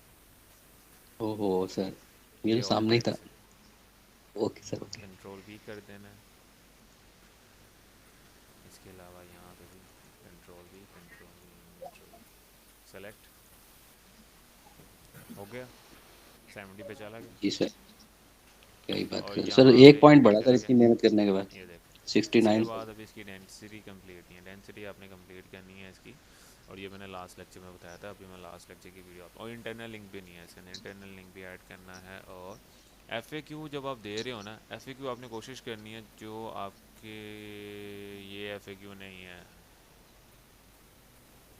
ओहो सर, ये ये तो ऑल सामने ही था। टेक्स्ट है। Okay sir, okay. कंट्रोल भी कर देना है। इसके अलावा यहाँ पे भी कंट्रोल भी, सेलेक्ट हो गया, 70 पे चला गया। जी सर, क्या ही बात और कर सर, यहाँ एक पे पॉइंट ये बढ़ा सर चला गया। इसकी मेहनत करने के बाद। ये देखो, इसके 69 बाद सर। अब इसकी डेंसिटी कंप्लीट नहीं है। डेंसिटी आपने कंप्लीट करनी है इसकी, और ये मैंने लास्ट लेक्चर में बताया था। अभी मैं लास्ट लेक्चर की वीडियो और इंटरनल लिंक भी नहीं है इसके, इंटरनल लिंक भी ऐड करना है। और FAQ जब आप दे रहे हो ना, FAQ आपने कोशिश करनी है जो आपके, ये FAQ नहीं है।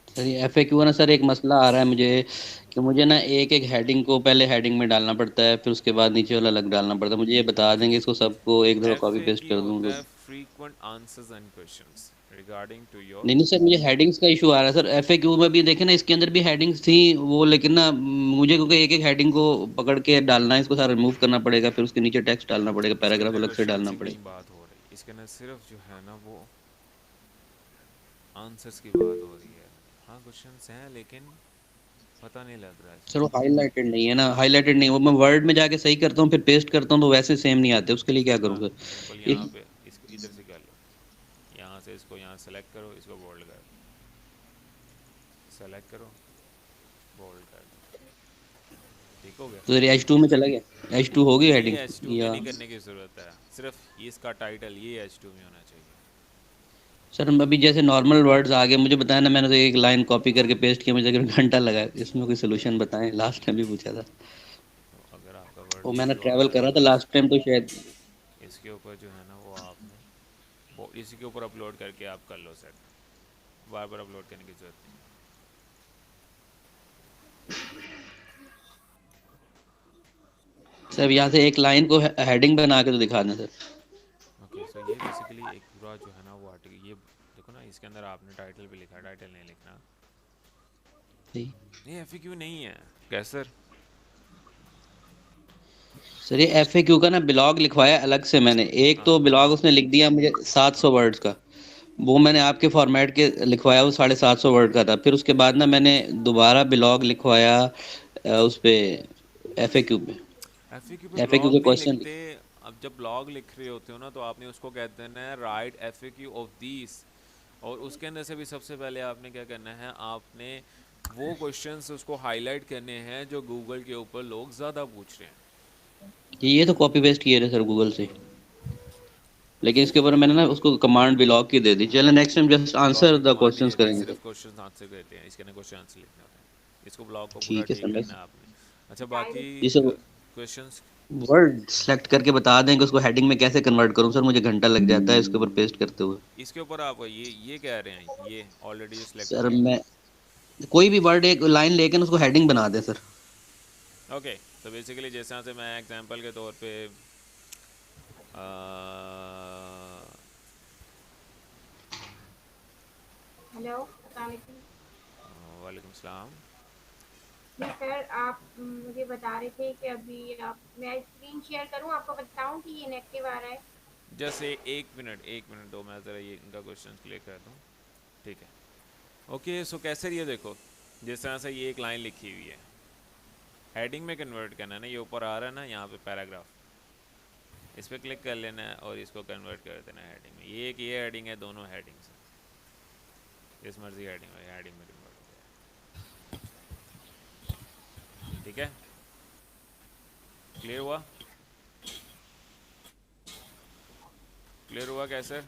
सर ये FAQ ना सर, एक मसला आ रहा है मुझे कि मुझे ना एक एक हेडिंग को पहले हेडिंग में डालना पड़ता है, फिर उसके बाद नीचे वाला अलग डालना पड़ता है। मुझे ये बता देंगे इसको सबको एक दफ़ा कॉपी पेस्ट FAQ कर दूँ होता तो। है frequent answers and questions, regarding to your नहीं नहीं सर, मुझे हेडिंग्स का इशू आ रहा है सर। एफएक्यू में भी देखे ना, इसके अंदर भी हेडिंग्स थी वो, लेकिन ना मुझे क्योंकि एक एक हेडिंग को पकड़ के डालना है, इसको सारा रिमूव करना पड़ेगा, फिर उसके नीचे टेक्स्ट डालना पड़ेगा, इसके पैराग्राफ अंदर अलग से क्वेश्चंस डालना की नहीं पड़ेगा। बात हो रही, इसके अंदर सिर्फ जो है ना वो आंसर्स की बात हो रही है। हाँ क्वेश्चंस हैं लेकिन पता नहीं लग रहा है सर वो इसमें। हाईलाइटेड नहीं है ना, हाईलाइटेड नहीं, वो मैं वर्ड में जाके सही करता हूँ फिर पेस्ट करता हूँ तो वैसे सेम नहीं आते, उसके लिए क्या करूँ हाँ सर? सिंपल ये यहाँ पे इसको इधर से कर लो, यहाँ से इसको यहाँ सेलेक्ट करो, इसको बोल्ड कर दो, सेलेक्ट करो, बोल्ड कर दो, ठीक हो गया। तो सर H2 में चला गया, H2 होगी ये हेडिंग H2 में या? नहीं करने की ज़रूरत है, सिर्फ इसका टाइटल ये H2 में होना चाहिए। सर अभी जैसे नॉर्मल वर्ड्स आ गए, मुझे बताया ना, मैंने तो एक लाइन कॉपी करके पेस्ट किया, मुझे करीब घंटा लगा। इसमें कोई सोल्यूशन बताएं, लास्ट टाइम भी पूछा था। तो अगर आपका वो वर्ड मैंने इशू आ ट्रैवल रहा कर है रहा था तो लास्ट टाइम तो शायद। इसके ऊपर जो है ना वो आपने वो इसी के ऊपर अपलोड करके आप कर लो सेट, बार बार अपलोड करने की ज़रूरत नहीं। सर यहाँ से एक लाइन को हेडिंग बना के तो दिखा दें सर। ओके सो ये बेसिकली एक पूरा जो है ना वो आर्टिकल, ये देखो ना इसके अंदर आपने टाइटल भी लिखा है, टाइटल नहीं लिखना, जी। ये एफएक्यू नहीं है कैसर। सर ये एफएक्यू का ना ब्लॉग लिखवाया अलग से मैंने, एक हाँ तो ब्लॉग उसने लिख दिया मुझे 700 वर्ड्स का, वो मैंने आपके फॉर्मेट के लिखवाया, वो 750 वर्ड का था। फिर उसके बाद ना मैंने दोबारा ब्लॉग लिखवाया उस पे एफएक्यू पे, एफएक्यू पे एफएक्यू ब्लॉग के नहीं क्वेश्चन। लिखते। अब जब ब्लॉग लिख रहे होते हो ना तो आपने उसको कहते हैं राइट एफएक्यू ऑफ दिस, और उसके अंदर से भी सबसे पहले आपने क्या करना है, आपने वो क्वेश्चंस उसको हाईलाइट करने हैं जो गूगल के ऊपर लोग ज़्यादा पूछ रहे हैं। ये तो कॉपी पेस्ट किए थे सर गूगल से, लेकिन इसके ऊपर मैंने ना उसको कमांड ब्लॉग की दे दी। चलो next time just blog answer की द कमांड नहीं क्वेश्चंस देते, करेंगे सर। सिर्फ क्वेश्चन आंसर देते हैं, इसके अंदर क्वेश्चन आंसर लिखने होते हैं, इसको ब्लॉग को पूरा ठीक है ठीक सर। मैं करना है आपने। अच्छा बाकी जी सर क्वेश्चंस वर्ड सेलेक्ट करके बता दें कि उसको हेडिंग में कैसे कन्वर्ट करूं सर, मुझे घंटा लग जाता है इसके ऊपर पेस्ट करते हुए। इसके ऊपर आप ये कह रहे हैं, ये ऑलरेडी जो सिलेक्ट सर किया मैं कोई भी वर्ड एक लाइन लेकिन उसको हेडिंग बना दें सर। है। ओके तो बेसिकली जैसे यहाँ से मैं एग्जांपल के तौर पे हेलो अस्सलाम वालेकुम। वालेकुम सलाम। जी सर, आप मुझे बता रहे थे कि अभी आप मैं स्क्रीन शेयर करूं, आपको बताऊं कि ये इनएक्टिव आ रहा है। जैसे एक मिनट दो, मैं ज़रा ये इनका क्वेश्चन क्लियर कर दूँ, ठीक है। ओके सो कैसे ये देखो जिस तरह से ये एक लाइन लिखी हुई है, हेडिंग में कन्वर्ट करना है ना, ये ऊपर आ रहा है ना यहाँ पे पैराग्राफ, इस पर क्लिक कर लेना है और इसको कन्वर्ट कर देना है हेडिंग में। ये एक ये हेडिंग है, दोनों हेडिंग्स हैं, जिस मर्जी हेडिंग में कन्वर्ट हो जाए, ठीक है। क्लियर हुआ? क्लियर हुआ कैसे?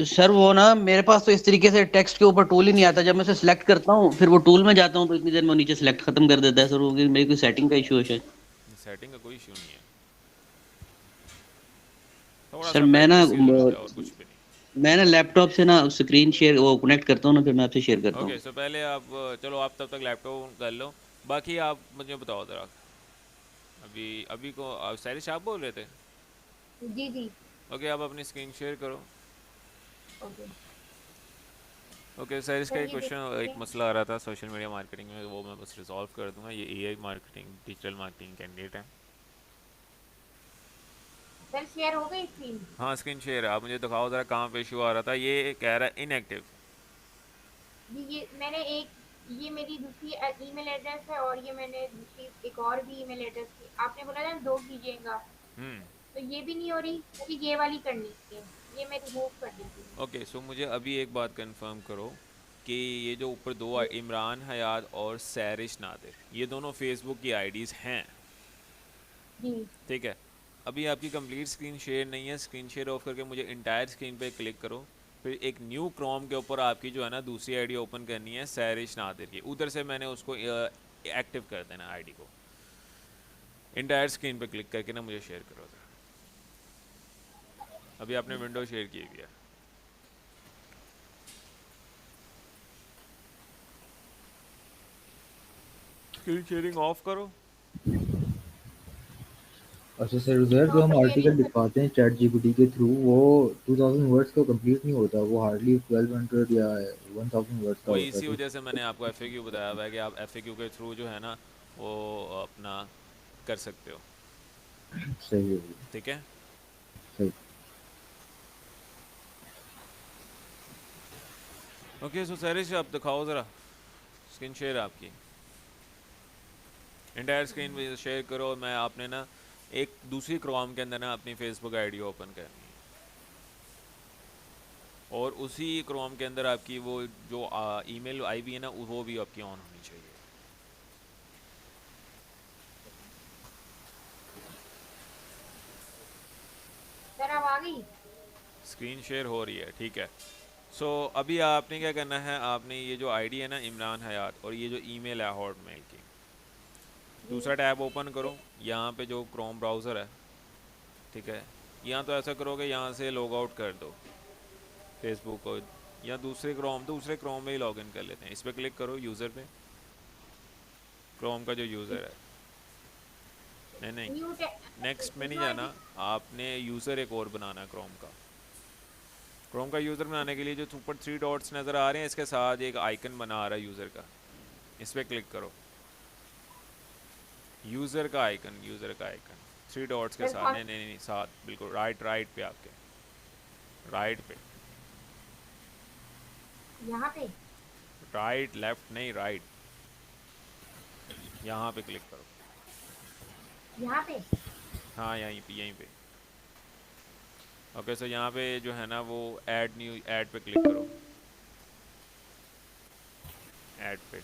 सर वो ना मेरे पास तो इस तरीके से टेक्स्ट के ऊपर टूल ही नहीं आता, जब मैं उसे सिलेक्ट करता हूँ फिर वो टूल में जाता हूँ तो इतनी देर में वो नीचे सिलेक्ट खत्म कर देता है सर। वो मेरी कोई सेटिंग का इशू है शायद। सेटिंग का कोई इशू नहीं है, थोड़ा सर सा मैं ना प्रैक्टिस की ज़रूरत है और कुछ भी नहीं। मैं ना लैपटॉप से ना स्क्रीन शेयर वो कनेक्ट करता हूँ ना, फिर मैं आपसे शेयर करता ओके हूँ। सो पहले आप चलो आप तब तक लैपटॉप कर लो, बाकी आप मुझे बताओ ज़रा, अभी अभी को सारिश आप बोल रहे थे? जी जी। ओके आप अपनी स्क्रीन शेयर करो। ओके ओके सारिश का सर, एक ये क्वेश्चन, एक देखिए। मसला आ रहा था सोशल मीडिया मार्केटिंग में, वो मैं बस रिजॉल्व कर दूंगा। ये AI marketing digital marketing candidate है। सर शेयर हो गई स्क्रीन? हाँ स्क्रीन शेयर है, आप मुझे दिखाओ ज़रा कहाँ पे इशू आ रहा था। ये कह रहा है इनएक्टिव। जी ये मैंने एक, ये मेरी दूसरी ईमेल एड्रेस है और ये मैंने दूसरी एक और भी ईमेल एड्रेस की, आपने बोला था दो कीजिएगा, हम्म तो ये भी नहीं हो रही, मुझे ये वाली करनी है, ये मैं रिमूव कर देती हूँ। ओके सो मुझे अभी एक बात कंफर्म करो कि ये जो ऊपर दो इमरान हयात और सैरिश नादिर, ये दोनों फेसबुक की आईडीज़ हैं, जी ठीक है। अभी आपकी कंप्लीट स्क्रीन शेयर नहीं है, स्क्रीन शेयर ऑफ करके मुझे इंटायर स्क्रीन पे क्लिक करो, फिर एक न्यू क्रोम के ऊपर आपकी जो है ना दूसरी आईडी ओपन करनी है सैरिश नादिर की, उधर से मैंने उसको एक्टिव कर देना आईडी को। इंटायर स्क्रीन पे क्लिक करके ना मुझे शेयर करो ज़रा। अभी आपने विंडो शेयर की हुई है, स्क्रीन शेयरिंग ऑफ करो। अच्छा सर उधर जो वहाँ हम पे आर्टिकल ट्रेनिंग लिखवाते हैं चैट जीपीटी के थ्रू वो 2000 वर्ड्स का कंप्लीट नहीं होता, वो हार्डली 1200 या 1000 वर्ड्स का वही होता है। इसी तो वजह से मैंने आपको एफएक्यू बताया हुआ है कि आप एफएक्यू के थ्रू जो है ना वो अपना कर सकते हो। सही है, ठीक है। सही। ओके सो सैरिश आप दिखाओ ज़रा स्क्रीन शेयर आपकी, इंटायर स्क्रीन में शेयर करो। मैं आपने ना एक दूसरी क्रोम के अंदर ना अपनी फेसबुक आईडी ओपन करनी है और उसी क्रोम के अंदर आपकी वो जो ईमेल आई हुई है ना वो भी आपकी ऑन होनी चाहिए। सर अब आ गई। स्क्रीन शेयर हो रही है, ठीक है। सो अभी आपने क्या करना है, आपने ये जो आईडी है ना इमरान हयात और ये जो ईमेल है हॉटमेल की, जी दूसरा टैब ओपन करो। यहाँ पे जो क्रोम ब्राउज़र है, ठीक है, यहाँ तो ऐसा करोगे यहाँ से लॉग आउट कर दो फेसबुक को, या दूसरे क्रोम में ही लॉगिन कर लेते हैं। इस पर क्लिक करो यूज़र पे, क्रोम का जो यूज़र है। नहीं, न्यू नेक्स्ट में नहीं न्यू जाना, आईडी। आपने यूज़र एक और बनाना है क्रोम का यूज़र बनाने के लिए जो ऊपर 3 डॉट्स नज़र आ रहे हैं इसके साथ एक आइकन बना आ रहा है यूज़र का, इस पर क्लिक करो। यूज़र का आइकन 3 डॉट्स के सर साथ, कौन नहीं साथ बिल्कुल राइट पे, आपके राइट पे, यहाँ पे? राइट लेफ्ट नहीं राइट, यहाँ पे क्लिक करो। यहाँ पे? हाँ यहीं पे। ओके सो यहाँ पे जो है ना वो ऐड पे क्लिक करो, ऐड पे,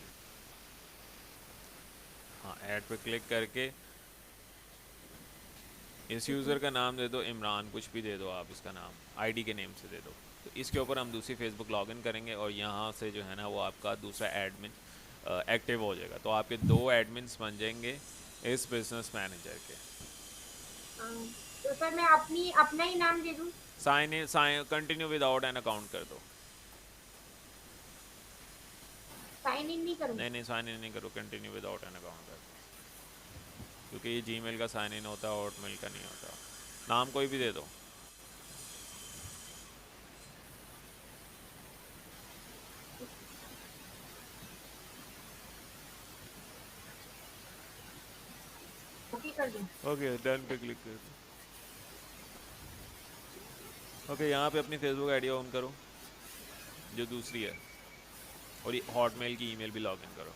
हाँ ऐड पे क्लिक करके इस यूज़र का नाम दे दो इमरान, कुछ भी दे दो आप, इसका नाम आईडी के नेम से दे दो। तो इसके ऊपर हम दूसरी फेसबुक लॉगिन करेंगे और यहाँ से जो है ना वो आपका दूसरा एडमिन एक्टिव हो जाएगा। तो आपके 2 एडमिन्स बन जाएंगे इस बिजनेस मैनेजर के। तो सर मैं अपना ही नाम दे दूँ? Sign continue without an account कर दो। साइन इन नहीं करूँ? नहीं साइन इन नहीं करो, कंटिन्यू विदाउट एन अकाउंट कर दो, क्योंकि ये जीमेल का साइन इन होता है, हॉटमेल का नहीं होता। नाम कोई भी दे दो। ओके कर दूँ? ओके डन पे क्लिक कर दो। ओके यहाँ पे अपनी फेसबुक आईडी ऑन करो जो दूसरी है, और ये हॉटमेल की ईमेल भी लॉगिन करो।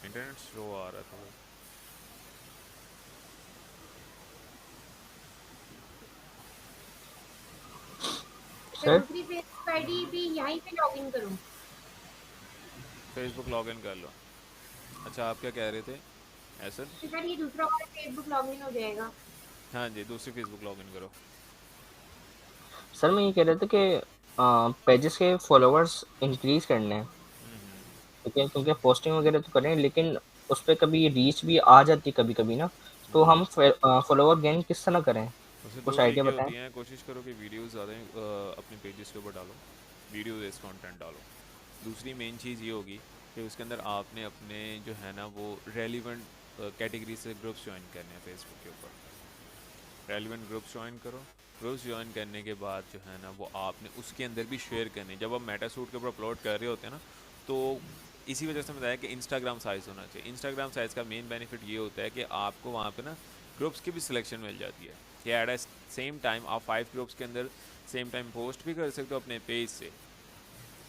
इंटरनेट स्लो आ रहा था। सर सर दूसरी फेसबुक आईडी भी यहीं पे लॉगिन करूँ? फेसबुक लॉगिन कर लो। अच्छा आप क्या कह रहे थे ऐसा? तो सर ये दूसरा वाला फेसबुक लॉगिन हो जाएगा? हाँ जी दूसरी फेसबुक लॉगिन करो। सर मैं ये कह रहा था कि पेजेस के फॉलोअर्स इंक्रीज करने हैं, ठीक है, क्योंकि पोस्टिंग वगैरह तो करें लेकिन उस पर कभी रीच भी आ जाती है कभी कभी ना, तो हम फॉलोअर गेन किस तरह करें, उससे कुछ 2 आइडिया तरीके बताएं। होती हैं। कोशिश करो कि वीडियोस ज़्यादा अपने पेजेस के ऊपर डालो, वीडियो बेस्ड कंटेंट डालो। दूसरी मेन चीज़ ये होगी कि उसके अंदर आपने अपने जो है ना वो रेलिवेंट कैटेगरी से ग्रुप्स ज्वाइन करने हैं फेसबुक के ऊपर। रेलिवेंट ग्रुप्स ज्वाइन करो। ग्रुप्स ज्वाइन करने के बाद जो है ना वो आपने उसके अंदर भी शेयर करने। जब आप मेटासूट के ऊपर अपलोड कर रहे होते हैं ना, तो इसी वजह से बताया कि इंस्टाग्राम साइज़ होना चाहिए। इंस्टाग्राम साइज़ का मेन बेनिफिट ये होता है कि आपको वहाँ पे ना ग्रुप्स की भी सिलेक्शन मिल जाती है कि एट सेम टाइम आप 5 ग्रुप्स के अंदर सेम टाइम पोस्ट भी कर सकते हो अपने पेज से,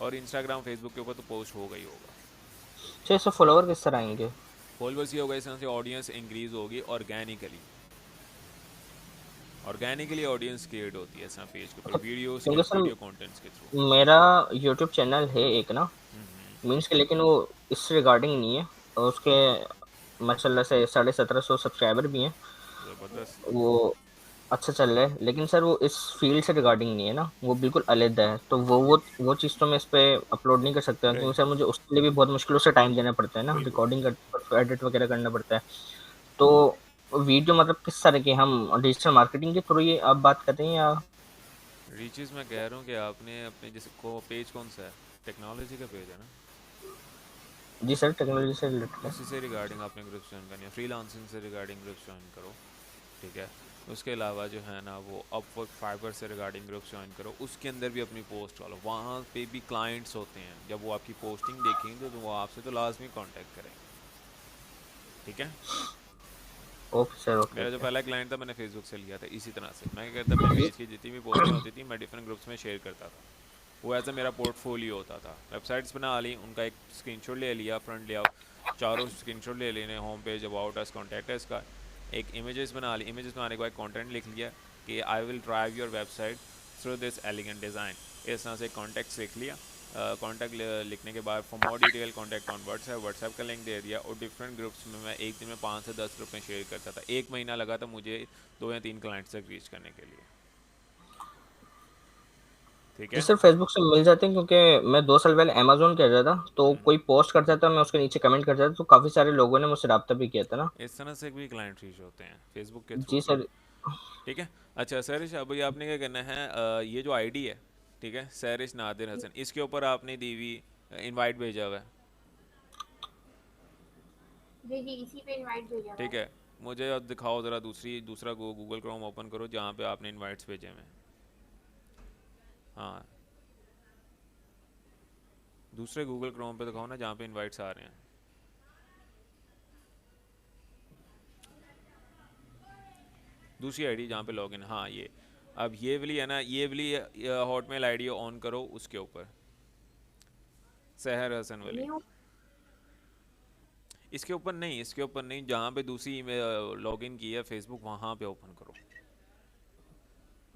और इंस्टाग्राम फेसबुक के ऊपर तो पोस्ट होगा ही होगा। तो इससे फॉलोअर किस तरह आएंगे? फॉलोअर्स ये होगा, इस तरह से ऑडियंस इंक्रीज होगी ऑर्गेनिकली। ऑर्गेनिकली ऑडियंस क्रिएट होती है ऐसा पेज के ऊपर वीडियोस क्योंकि सर वीडियो कंटेंट्स के थ्रू। मेरा यूट्यूब चैनल है एक ना, मीन्स के, लेकिन वो इससे रिगार्डिंग नहीं है, और उसके माशाल्लाह से 1750 सब्सक्राइबर भी हैं, ज़बरदस्त। वो अच्छा चल रहा है, लेकिन सर वो इस फील्ड से रिगार्डिंग नहीं है ना, वो बिल्कुल अलग है, तो वो चीज़ तो मैं इस पे अपलोड नहीं कर सकता, क्योंकि सर मुझे उसके लिए भी बहुत मुश्किलों से टाइम देना पड़ता है ना, बिल्कुल। रिकॉर्डिंग कर एडिट वगैरह करना पड़ता है। तो वीडियो मतलब किस तरह की, हम डिजिटल मार्केटिंग के थ्रू ये आप बात कर रहे हैं या? रीचेस मैं कह रहा हूँ कि आपने अपने जैसे को पेज कौन सा है, टेक्नोलॉजी का पेज है ना, जी सर, टेक्नोलॉजी से रिलेटेड है। उसी से रिगार्डिंग आपने ग्रुप्स ज्वाइन करनी है, फ्रीलांसिंग से रिगार्डिंग ग्रुप्स ज्वाइन करो, ठीक है। उसके अलावा जो है ना वो अपवर्क फाइबर से रिगार्डिंग ग्रुप्स ज्वाइन करो, उसके अंदर भी अपनी पोस्ट डालो, वहाँ पे भी क्लाइंट्स होते हैं, जब वो आपकी पोस्टिंग देखेंगे तो वो आपसे तो लाजमी कांटेक्ट करेंगे, ठीक है। ओके सर, ओके मेरा जो ओके। पहला क्लाइंट था मैंने फेसबुक से लिया था, इसी तरह से मैं क्या करता, अपने पेज की जितनी भी पोस्टें होती थी मैं डिफरेंट ग्रुप्स में शेयर करता था, वो ऐसा मेरा पोर्टफोलियो होता था। वेबसाइट्स बना ली, उनका एक स्क्रीनशॉट ले लिया, फ्रंट लेआउट चारों स्क्रीनशॉट ले लेने, home page, about us, contact us का, एक इमेजेस बना ली, इमेजेस बनाने के बाद कंटेंट लिख लिया कि I will drive your website through this elegant design, इस तरह से कॉन्टैक्ट लिख लिया। कॉन्टैक्ट लिखने के बाद for more detail contact on WhatsApp का लिंक दे दिया, और डिफरेंट ग्रुप्स में मैं एक दिन में 5 से 10 ग्रुप में शेयर करता था। 1 महीना लगा था मुझे 2 या 3 क्लाइंट्स तक रीच करने के लिए, ठीक जी है। सर, फेसबुक से मिल जाते हैं, क्योंकि मैं 2 साल पहले अमेजोन कर रहा था, तो कोई पोस्ट करता था, मैं उसके नीचे कमेंट करता था, तो काफ़ी सारे लोगों ने मुझसे रब्ता भी किया था ना। इस तरह से भी क्लाइंट रीच होते हैं फेसबुक के थ्रू जी भी, सर। ठीक है। अच्छा सरिश, अभी आपने क्या करना है, ये जो आईडी है, ठीक है, सरिश नादिर हसन, इसके ऊपर आपने दी हुई इनवाइट भेजा हुआ है, जी जी, इसी पे इनवाइट भेजा हुआ ठीक है। है। मुझे अब दिखाओ ज़रा दूसरा गूगल क्रोम ओपन करो जहाँ पे आपने इनवाइट्स भेजे हुए हैं। हाँ, दूसरे गूगल क्रोम पे दिखाओ ना जहाँ पे इनवाइट्स आ रहे हैं। दूसरी आईडी जहाँ पे लॉगिन, हाँ ये, अब ये वाली है ना, ये वाली हॉटमेल आईडी ऑन करो, उसके ऊपर सहर हसन वाली, न्यू, इसके ऊपर नहीं, इसके ऊपर नहीं, जहाँ पे दूसरी लॉगिन की है फेसबुक, वहाँ पे ओपन करो।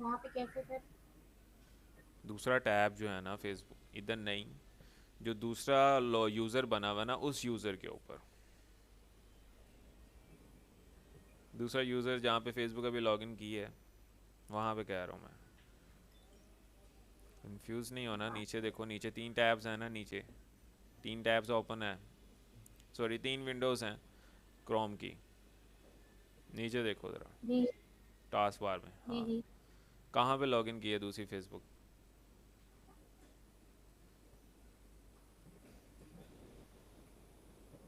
वहाँ पे कैसे सर? दूसरा टैब जो है ना फेसबुक, इधर नहीं, जो दूसरा यूज़र बना हुआ ना, उस यूज़र के ऊपर, दूसरा यूज़र जहाँ पे फेसबुक अभी लॉगिन की है, वहाँ पे कह रहा हूँ मैं। कंफ्यूज नहीं होना, नीचे देखो, नीचे 3 टैब्स हैं ना, नीचे 3 टैब्स ओपन है, सॉरी 3 विंडोज़ हैं क्रोम की, नीचे देखो ज़रा जी टास्क बार में, जी हाँ, जी। कहाँ पे लॉगिन की है दूसरी फेसबुक,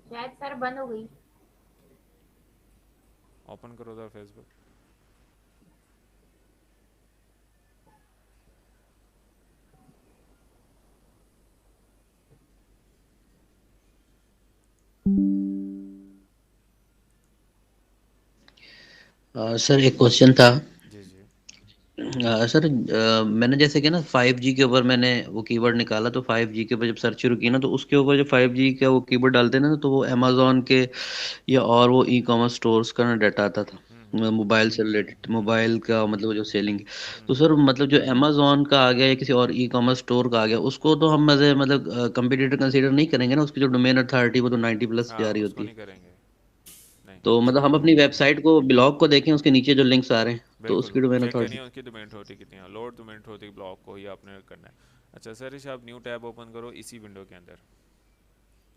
शायद सर बंद हो गई। ओपन करो ज़रा फेसबुक। सर एक क्वेश्चन था। जी जी। सर मैंने जैसे कि ना 5G के ऊपर मैंने वो कीवर्ड निकाला, तो 5G के ऊपर जब सर्च शुरू की ना, तो उसके ऊपर जो 5G का वो कीवर्ड डालते हैं ना, तो वो अमेजोन के या और वो ई कॉमर्स स्टोर्स का ना डाटा आता था, मोबाइल से रिलेटेड, मोबाइल का मतलब जो सेलिंग। तो सर मतलब जो अमेजोन का आ गया या किसी और ई कॉमर्स स्टोर का आ गया, उसको तो हम एज ए मतलब कंपटीटर कंसीडर नहीं करेंगे ना, उसकी जो डोमेन अथॉरिटी वो तो 90+ हाँ जा रही उसको होती नहीं है। करेंगे, नहीं, तो मतलब हम अपनी वेबसाइट को ब्लॉग को देखें, उसके नीचे जो लिंक्स आ रहे हैं, तो बिल्कुल उसकी डोमेन चेक करनी अथॉरिटी। है उसकी डोमेन होती कितनी है, लोड डोमेन होती ब्लॉक को ही आपने करना है। अच्छा सर, आप न्यू टैब ओपन करो इसी विंडो के अंदर,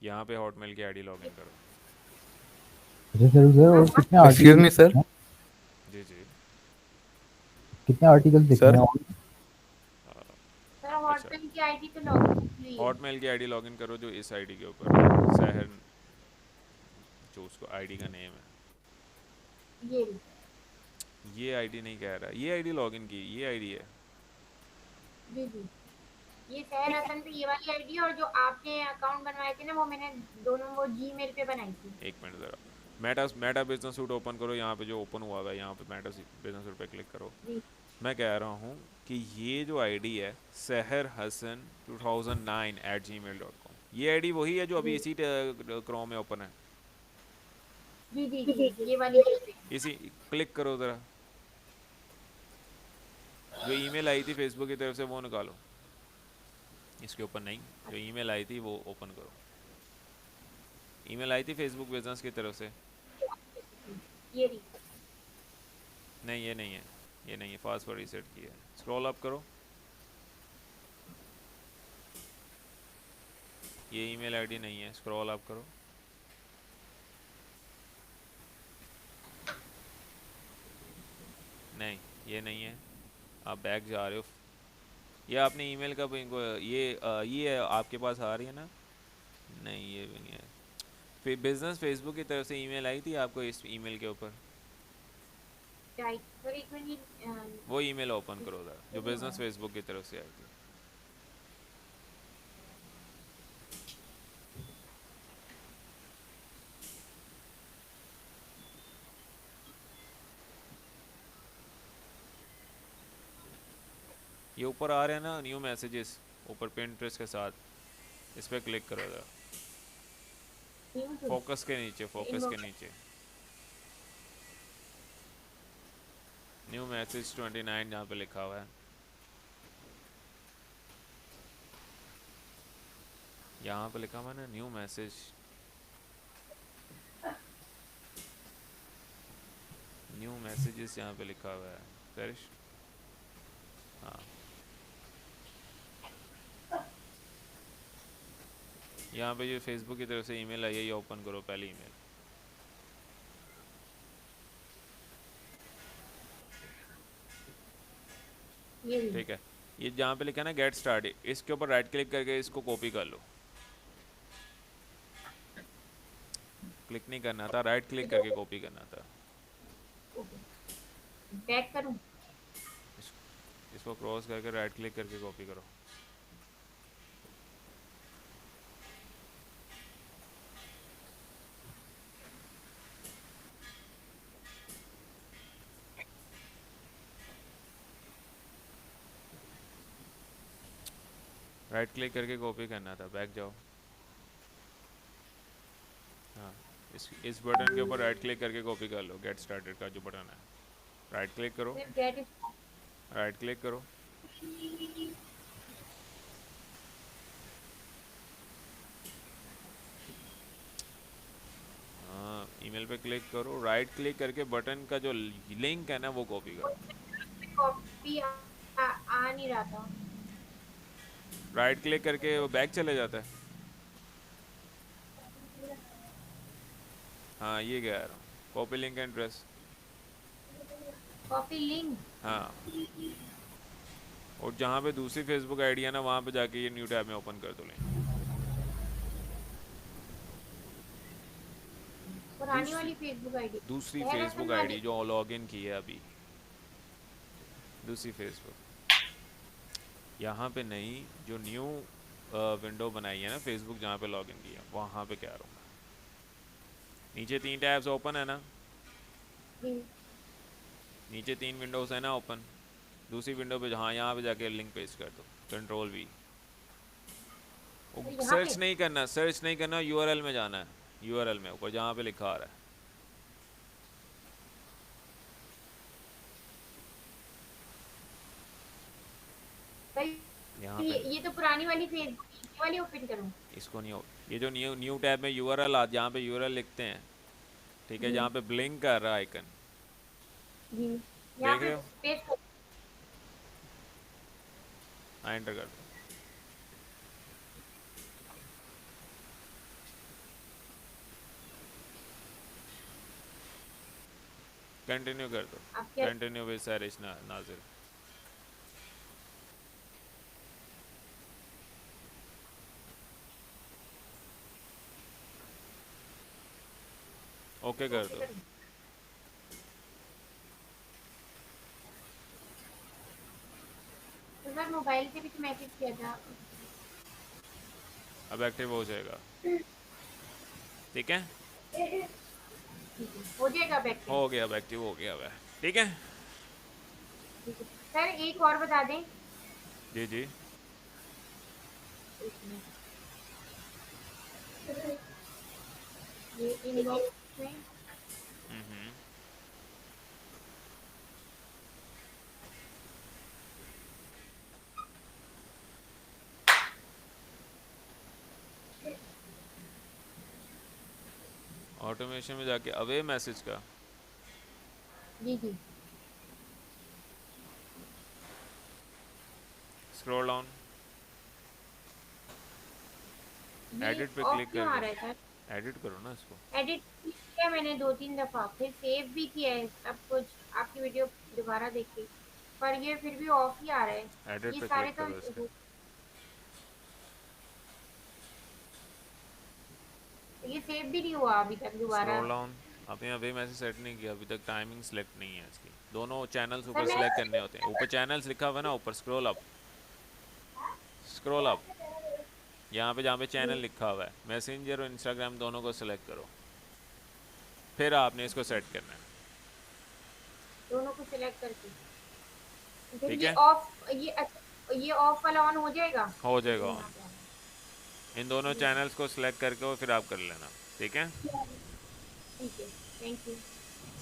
यहाँ पे हॉटमेल की आईडी लॉगिन करो। अच्छा सर, सर और कितने एक्सक्यूज आर्टिकल मी सर। हैं? जी जी। कितने आर्टिकल दिखने सर हैं और? सर अच्छा, हॉटमेल की आईडी पे लॉगिन की हुई है। हॉटमेल की आईडी लॉगिन करो जो इस आईडी के ऊपर है, सहर, जो उसको आईडी का नेम है, ये रही। ये आईडी नहीं कह रहा, ये आईडी लॉगिन की, ये आईडी है। जी जी, ये सहर हसन पे ये वाली आईडी है, और जो आपने अकाउंट बनवाए थे ना, वो मैंने दोनों वो जीमेल पे बनाई थी। एक मिनट ज़रा, मेटा बिजनेस सूट ओपन करो, यहाँ पे जो ओपन हुआ है यहाँ पे मेटा बिजनेस सूट पे क्लिक करो। जी मैं कह रहा हूँ कि ये जो आईडी है सहर हसन 2009@gmail.com, ये आईडी वही है जो अभी जी इसी क्रोम में ओपन है, जी जी जी, ये वाली आईडी है। इसी, क्लिक करो ज़रा, जो ईमेल आई थी फेसबुक की तरफ से वो निकालो, इसके ऊपर नहीं, जो ईमेल आई थी वो ओपन करो, ईमेल आई थी फेसबुक बिजनेस की तरफ से, ये रही। नहीं ये नहीं है, ये नहीं है, पासवर्ड रीसेट किया है, स्क्रॉल अप करो, ये ईमेल आईडी नहीं है, स्क्रॉल अप करो, नहीं ये नहीं है, आप बैक जा रहे हो, ये आपने ईमेल कब इनको ये आपके पास आ रही है ना? नहीं ये भी नहीं है। फिर बिजनेस फेसबुक की तरफ से ईमेल आई थी आपको इस ईमेल के ऊपर? राइट सर, एक मिनट वो ईमेल ओपन करो ज़रा, जो बिजनेस फेसबुक की तरफ से आई थी। ये ऊपर आ रहे हैं ना न्यू मैसेजेस, ऊपर पिंटरेस्ट के साथ, इस पर क्लिक करो ज़रा, फोकस के नीचे, फोकस के नीचे न्यू मैसेज 29 जहाँ पे लिखा हुआ है, यहाँ पे लिखा हुआ है ना न्यू मैसेज, न्यू मैसेजेस यहाँ पे लिखा हुआ है सरिश। हाँ यहाँ पे जो फेसबुक की तरफ से ईमेल आई है ये ओपन करो, पहली ईमेल। ठीक है, ये जहाँ पे लिखा है ना गेट स्टार्ट, इसके ऊपर राइट क्लिक करके इसको कॉपी कर लो। क्लिक नहीं करना था, राइट क्लिक करके कॉपी करना था। बैक करूं? इसको क्रॉस करके राइट क्लिक करके कॉपी करो। राइट क्लिक करके कॉपी करना था, बैक जाओ। हाँ इस बटन के ऊपर राइट क्लिक करके कॉपी कर लो, गेट स्टार्टेड का जो बटन है, राइट क्लिक करो, राइट क्लिक करो, हाँ ईमेल पे क्लिक करो, राइट क्लिक करके बटन का जो लिंक है ना वो कॉपी करो। कॉपी आ नहीं रहा था। राइट क्लिक करके वो बैक चले जाता है। हाँ ये कह रहा हूँ, copy link address, copy link. हाँ और जहाँ पे दूसरी फेसबुक आईडी है ना वहाँ पे जाके ये न्यू टैब में ओपन कर दो लिंक। पुरानी वाली फेसबुक आईडी, दूसरी फेसबुक आईडी जो लॉगिन की है अभी, दूसरी फेसबुक, यहाँ पे नहीं, जो न्यू विंडो बनाई है ना फेसबुक जहाँ पे लॉगिन की है वहाँ पे कह रहा हूँ। नीचे 3 टैब्स ओपन है ना, नीचे 3 विंडोज है ना ओपन, दूसरी विंडो पे जहाँ यहाँ पे जाके लिंक पेस्ट कर दो, कंट्रोल वी। सर्च नहीं करना, सर्च नहीं करना, यूआरएल में जाना है, यूआरएल में ऊपर जहाँ पे लिखा आ रहा है। यहाँ पे ये तो पुरानी वाली फेसबुक वाली ओपन करूँ? इसको नहीं हो, ये जो न्यू टैब में यूआरएल आ, जहाँ पे यूआरएल लिखते हैं, ठीक है, जहाँ पे ब्लिंक कर रहा है आइकन, देख रहे हो? हाँ एंटर कर दो, कंटिन्यू कर दो, कंटिन्यू विद सरिश नाजिर। ओके कर दो। तो सर मोबाइल से भी तो मैसेज किया था। अब एक्टिव हो जाएगा, ठीक है, हो जाएगा एक्टिव, हो गया, अब एक्टिव हो गया है, ठीक है। सर एक और बता दें। जी जी ये इनबॉक्स में ऑटोमेशन में जाके अवे मैसेज का, जी जी स्क्रॉल डाउन, एडिट पे क्लिक करके एडिट करो ना इसको। एडिट किया मैंने 2-3 दफा, फिर सेव भी किया है सब कुछ, आपकी वीडियो दोबारा देखी। पर ये फिर भी ऑफ ही आ रहा है। एडिट ये पे सारे क्लिक तो करो इसके। ये सेव भी नहीं हुआ अभी तक दोबारा। Scroll down. आपने अभी मैसेज सेट नहीं किया अभी तक, टाइमिंग सेलेक्ट नहीं है इसकी। दोनों चैनल्स सर ऊपर मैं सेलेक्ट करने होते हैं। ऊपर चैनल्स लिखा हुआ है ना, ऊपर स्क्रॉल अप, स्क्रॉल अप। यहाँ पे जहाँ पे चैनल लिखा हुआ है, मैसेंजर और इंस्टाग्राम दोनों को सिलेक्ट करो, फिर आपने इसको सेट करना है। दोनों को सिलेक्ट करके फिर ठीक ये है, ऑफ, ये ऑफ वाला ऑन हो जाएगा। हो ये जाएगा ऑन। यहाँ पे आ इन दोनों गया। चैनल्स को सिलेक्ट करके और फिर आप कर लेना। ठीक है, ठीक है, थैंक यू।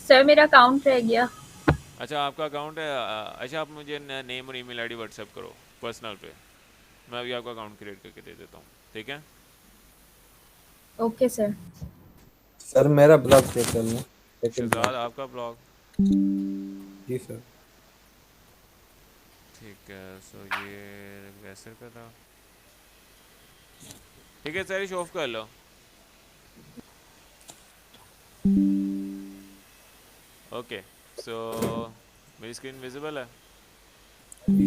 सर मेरा अकाउंट रह गया। अच्छा आपका अकाउंट है। अच्छा आप मुझे नेम और ईमेल आईडी व्हाट्सएप करो पर्सनल पे, मैं अभी आपका अकाउंट क्रिएट करके दे देता हूँ। ठीक है, ओके सर। सर मेरा ब्लॉग चेक कर लें, सेकंड शहजाद ब्लॉग। आपका ब्लॉग। जी सर। ठीक है, सो ये वैसे का था। ठीक है सर, ऑफ कर लो। ओके, सो मेरी स्क्रीन विजिबल है।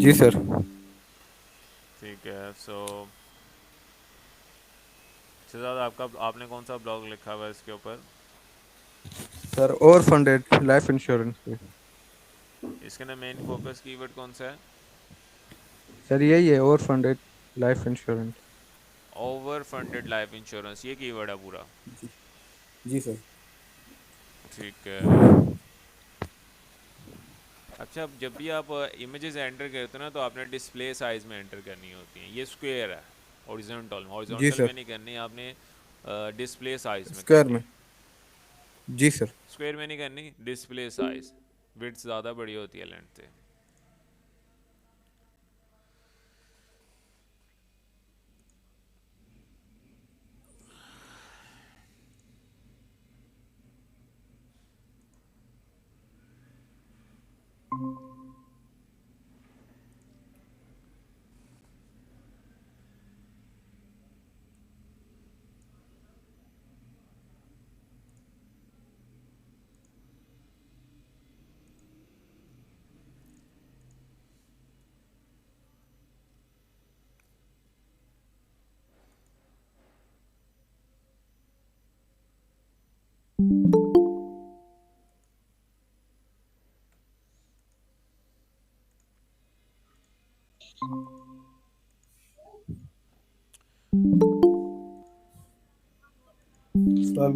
जी सर। ठीक है, सो शहजाद आपका, आपने कौन सा ब्लॉग लिखा हुआ है इसके ऊपर? सर और फंडेड लाइफ इंश्योरेंस पे। इसके ना मेन फोकस कीवर्ड कौन सा है? सर यही है, और funded life insurance. Over funded life insurance, ये कीवर्ड है पूरा। जी जी सर। ठीक है। अच्छा, अब जब भी आप इमेजेस एंटर करते हो ना, तो आपने डिस्प्ले साइज में एंटर करनी होती है। ये स्क्वायर है, हॉरिजॉन्टल जी हॉरिजॉन्टल में सर। नहीं करनी, आपने डिस्प्ले साइज में स्क्वायर करनी में। है। जी सर। स्क्वायर में नहीं करनी, डिस्प्ले साइज। विड्थ ज़्यादा बड़ी होती है लेंथ से।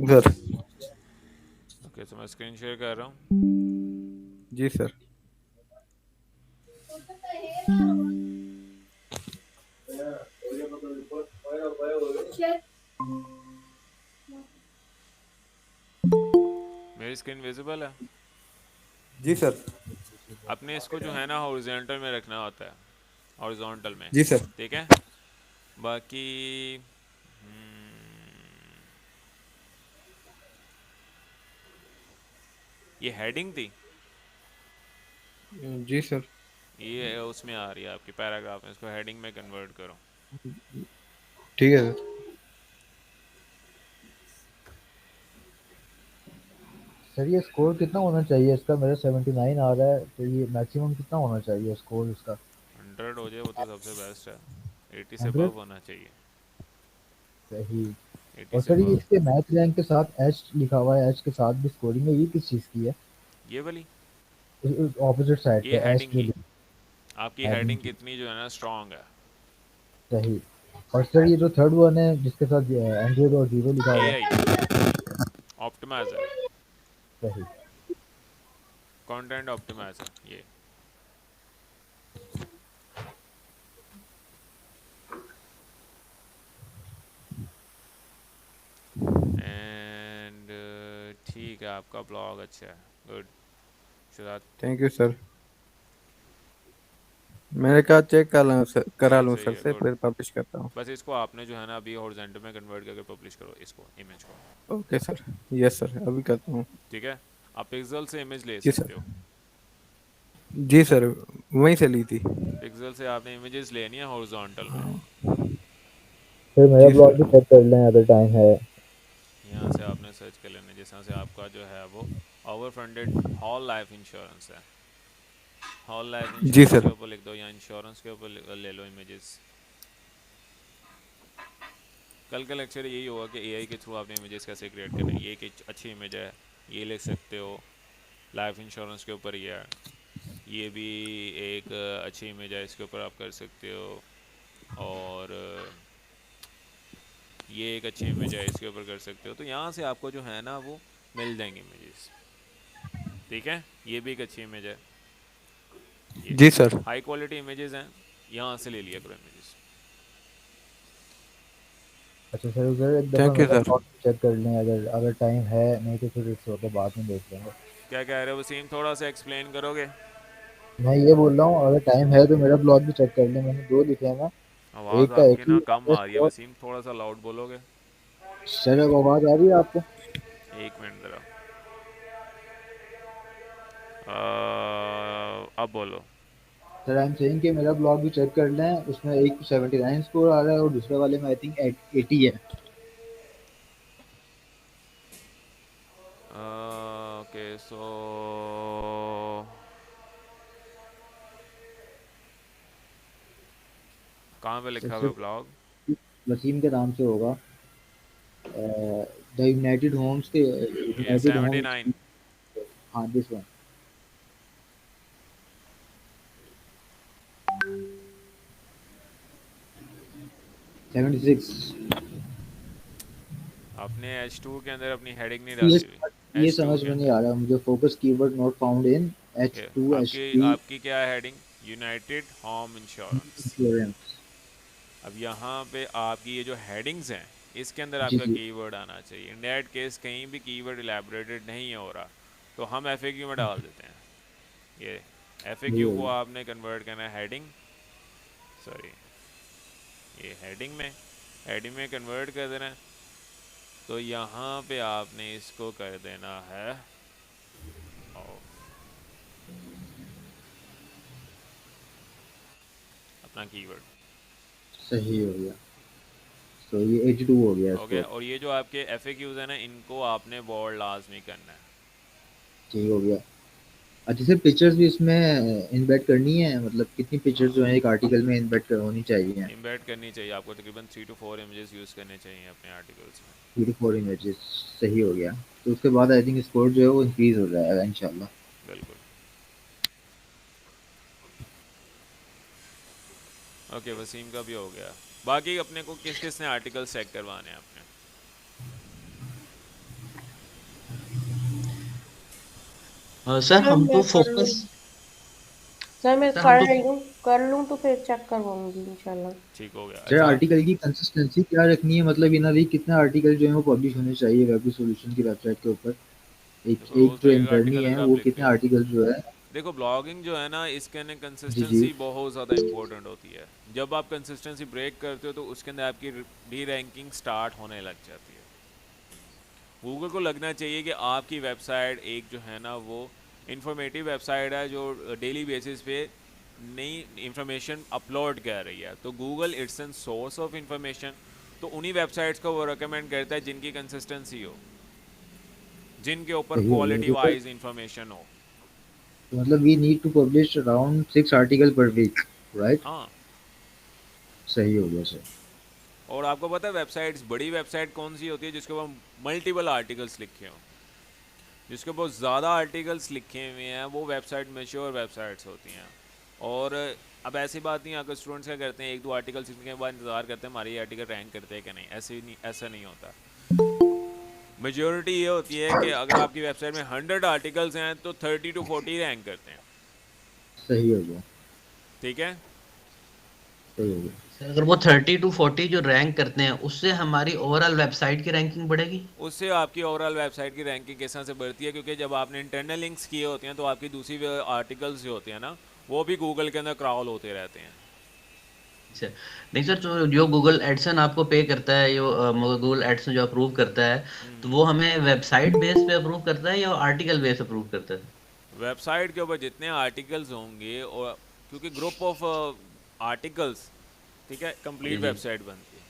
सर। ओके, तो मैं स्क्रीन शेयर कर रहा हूँ। जी सर। मेरी स्क्रीन विजिबल है। जी सर। अपने इसको जो है ना हॉरिजॉन्टल में रखना होता है, हॉरिजॉन्टल में। जी सर। ठीक है, बाकी ये हेडिंग थी, जी सर। ये उसमें आ रही है आपकी पैराग्राफ में, इसको हेडिंग में कन्वर्ट करो। ठीक है सर। सर ये स्कोर कितना होना चाहिए इसका? मेरा 79 आ रहा है, तो ये मैक्सिमम कितना होना चाहिए स्कोर इसका? 100 हो जाए वो तो सबसे बेस्ट है। 80 से 100। अबव होना चाहिए। सही। 80 और से सर ये अबव। इसके मैथ रैंक के साथ एच लिखा हुआ है, एच के साथ भी स्कोरिंग है, ये किस चीज़ की है? ये वाली, ऑपोजिट साइड ये पे एच हेडिंग जो की, आपकी हेडिंग हेडिंग की। कितनी जो है ना स्ट्रांग है। सही। और सर ये जो थर्ड वन है जिसके साथ एंड्रॉइड और जीरो लिखा हुआ है। एआई ऑप्टिमाइजर, सही। कंटेंट ऑप्टिमाइजर, ये एंड ठीक है, आपका ब्लॉग अच्छा है, गुड। शुरुआत थैंक यू सर। मैंने कहा चेक करा लूँ सही सर है, से, गुड। फिर पब्लिश करता हूँ। बस इसको आपने जो है ना अभी हॉरिजॉन्टल में कन्वर्ट करके पब्लिश करो इसको, इमेज को। Okay sir. यस सर, अभी करता हूँ। ठीक है, आप पिक्सल से इमेज ले जी सकते सर। हो। जी सर, वहीं से ली थी। पिक्सल से आपने इमेजेस लेनी है हॉरिजॉन्टल में। फिर मेरा जी ब्लॉग सर। भी चेक कर लें अगर टाइम है। यहाँ से आपने सर्च कर लेना, जिस तरह से आपका जो है वो over funded hall life insurance है। हॉल लाइफ जी इंश्योरेंस के सर। ऊपर लिख दो या इंश्योरेंस के ऊपर ले लो इमेजेस। कल का लेक्चर यही होगा कि एआई के थ्रू आपने इमेजेस कैसे क्रिएट करना है। ये एक अच्छी इमेज है, ये लिख सकते हो। लाइफ इंश्योरेंस के ऊपर ये है, ये भी एक अच्छी इमेज है, इसके ऊपर आप कर सकते हो। और ये एक अच्छी इमेज है, इसके ऊपर कर सकते हो। तो यहाँ से आपको जो है ना वो मिल जाएंगे इमेजेस। ठीक है, ये भी एक अच्छी इमेज है, ये जी सर। हाई क्वालिटी इमेजेस हैं, यहाँ से ले लिया करो इमेजेस। अच्छा सर, उधर एक दफ़ा थैंक यू मेरा सर। ब्लॉग चेक कर लें, अगर अगर टाइम है, नहीं तो फिर इस वक्त बाद में देख लेंगे। क्या कह रहे हो वसीम, थोड़ा सा एक्सप्लेन करोगे? मैं ये बोल रहा हूँ, अगर टाइम है तो मेरा ब्लॉग भी चेक कर लें, मैंने 2 लिखे हैं ना। आवाज़ एक का आपकी एक्चुअली ना कम आ रही है एड्रेस। वसीम, थोड़ा सा लाउड बोलोगे? सर अब आवाज़ आ रही है आपको? एक मिनट ज़रा, अब बोलो। सर आई एम सेइंग कि मेरा ब्लॉग भी चेक कर लें, उसमें एक 79 स्कोर आ रहा है और दूसरे वाले में आई थिंक 80 है। ओके सो कहाँ पे लिखा हुआ सर ब्लॉग? वसीम के नाम से होगा, द यूनाइटेड होम्स के, ये यूनाइटेड होम्स। 79। हाँ दिस वन। Seventy six. अपने H2 के अंदर अपनी हेडिंग नहीं ये डाली हुई, ये H2 समझ के में नहीं अंदर। आ रहा मुझे। Focus keyword not found in ये H2 आपकी H3 आपकी क्या है heading? United home insurance. Insurance. अब यहाँ पे आपकी ये जो हेडिंग्स हैं, इसके अंदर जी आपका जी कीवर्ड आना चाहिए। इन दैट केस कहीं भी कीवर्ड इलेबोरेटेड नहीं हो रहा तो हम FAQ में डाल देते हैं। ये वही FAQ हो को गया। आपने कन्वर्ट करना है हेडिंग, सॉरी ये हेडिंग में कन्वर्ट कर देना है। तो यहाँ पे आपने इसको कर देना है और अपना कीवर्ड। सही हो गया। तो ये 82 हो गया हो गया। स्कोर। और ये जो आपके FAQs हैं ना, इनको आपने बोल्ड लाजमी करना है। ठीक हो गया। अच्छा सर, पिक्चर्स भी इसमें इनबेट करनी है, मतलब कितनी पिक्चर्स जो है एक आर्टिकल में इनबेट होनी चाहिए? इम्बेड करनी चाहिए आपको, तकरीबन 3 to 4 इमेजेस यूज़ करने चाहिए अपने आर्टिकल्स में। 3 to 4 इमेजेस। सही हो गया। तो उसके बाद आई थिंक स्कोर जो है वो इंक्रीज हो जाएगा इंशाल्लाह। बिल्कुल। ओके, वसीम का भी हो गया। बाकी अपने को किस किस ने आर्टिकल चेक करवाने हैं अपने? सर सर हम मैं तो कर लूँ, फोकस सर मैं सर हम कर तो रही हूँ, कर लूँ तो फिर चेक करवाऊंगी इंशाल्लाह। ठीक हो गया। सर अच्छा, आर्टिकल की कंसिस्टेंसी क्या रखनी है, मतलब इन वीक कितने आर्टिकल जो है वो पब्लिश होने चाहिए वेब सॉल्यूशन की वेबसाइट के ऊपर? एक देखो एक रोज़ का जो एक इंटरनी आर्टिकल है अगर आप वो लिखते कितने हो, आर्टिकल जो है? देखो ब्लॉगिंग जो है ना, इसके अंदर जी जी कंसिस्टेंसी बहुत ज़्यादा इंपॉर्टेंट होती है। जब आप कंसिस्टेंसी ब्रेक करते हो तो उसके अंदर आपकी डी रैंकिंग स्टार्ट होने लग जाती है। गूगल को लगना चाहिए कि आपकी वेबसाइट एक जो है ना वो इंफॉर्मेटिव वेबसाइट है, जो डेली बेसिस पे नई इंफॉर्मेशन अपलोड कर रही है। तो Google it's an source of information, तो उन्हीं वेबसाइट्स को वो रिकमेंड करता है जिनकी कंसिस्टेंसी हो, जिनके ऊपर सही हो गया। क्वालिटी तो सर वाइज इंफॉर्मेशन हो। तो मतलब we need to publish around 6 article per week, right? हाँ, सही हो गया सर। और आपको पता है वेबसाइट्स, बड़ी वेबसाइट कौन सी होती है जिसके ऊपर मल्टीपल आर्टिकल्स लिखे हों? जिसके ऊपर ज़्यादा आर्टिकल्स लिखे हुए हैं वो वेबसाइट मैच्योर वेबसाइट्स होती हैं। और अब ऐसी बात नहीं, अगर स्टूडेंट्स क्या करते हैं, एक दो आर्टिकल्स लिखने के बाद इंतज़ार करते हैं हमारे ये आर्टिकल रैंक करते हैं कि नहीं। ऐसा नहीं होता। मेजॉरिटी ये होती है कि अगर आपकी वेबसाइट में 100 आर्टिकल्स हैं तो 30 to 40 रैंक करते हैं। सही हो गया। ठीक है। सही हो गया। सर अगर वो 30 to 40 जो रैंक करते हैं उससे हमारी ओवरऑल वेबसाइट की रैंकिंग बढ़ेगी? उससे आपकी ओवरऑल वेबसाइट की रैंकिंग किस तरह से बढ़ती है, क्योंकि जब आपने इंटरनल लिंक्स किए होते हैं तो आपकी दूसरी आर्टिकल्स जो होते हैं ना, वो भी गूगल के अंदर क्रॉल होते रहते हैं। अच्छा, नहीं सर, जो गूगल एडसन आपको पे करता है, जो गूगल एडसन जो अप्रूव करता है, तो वो हमें वेबसाइट बेस पे अप्रूव करता है या आर्टिकल बेस अप्रूव करता है? वेबसाइट के ऊपर जितने आर्टिकल्स होंगे, और क्योंकि ग्रुप ऑफ आर्टिकल्स, ठीक है, जी कंप्लीट जी वेबसाइट बनती है।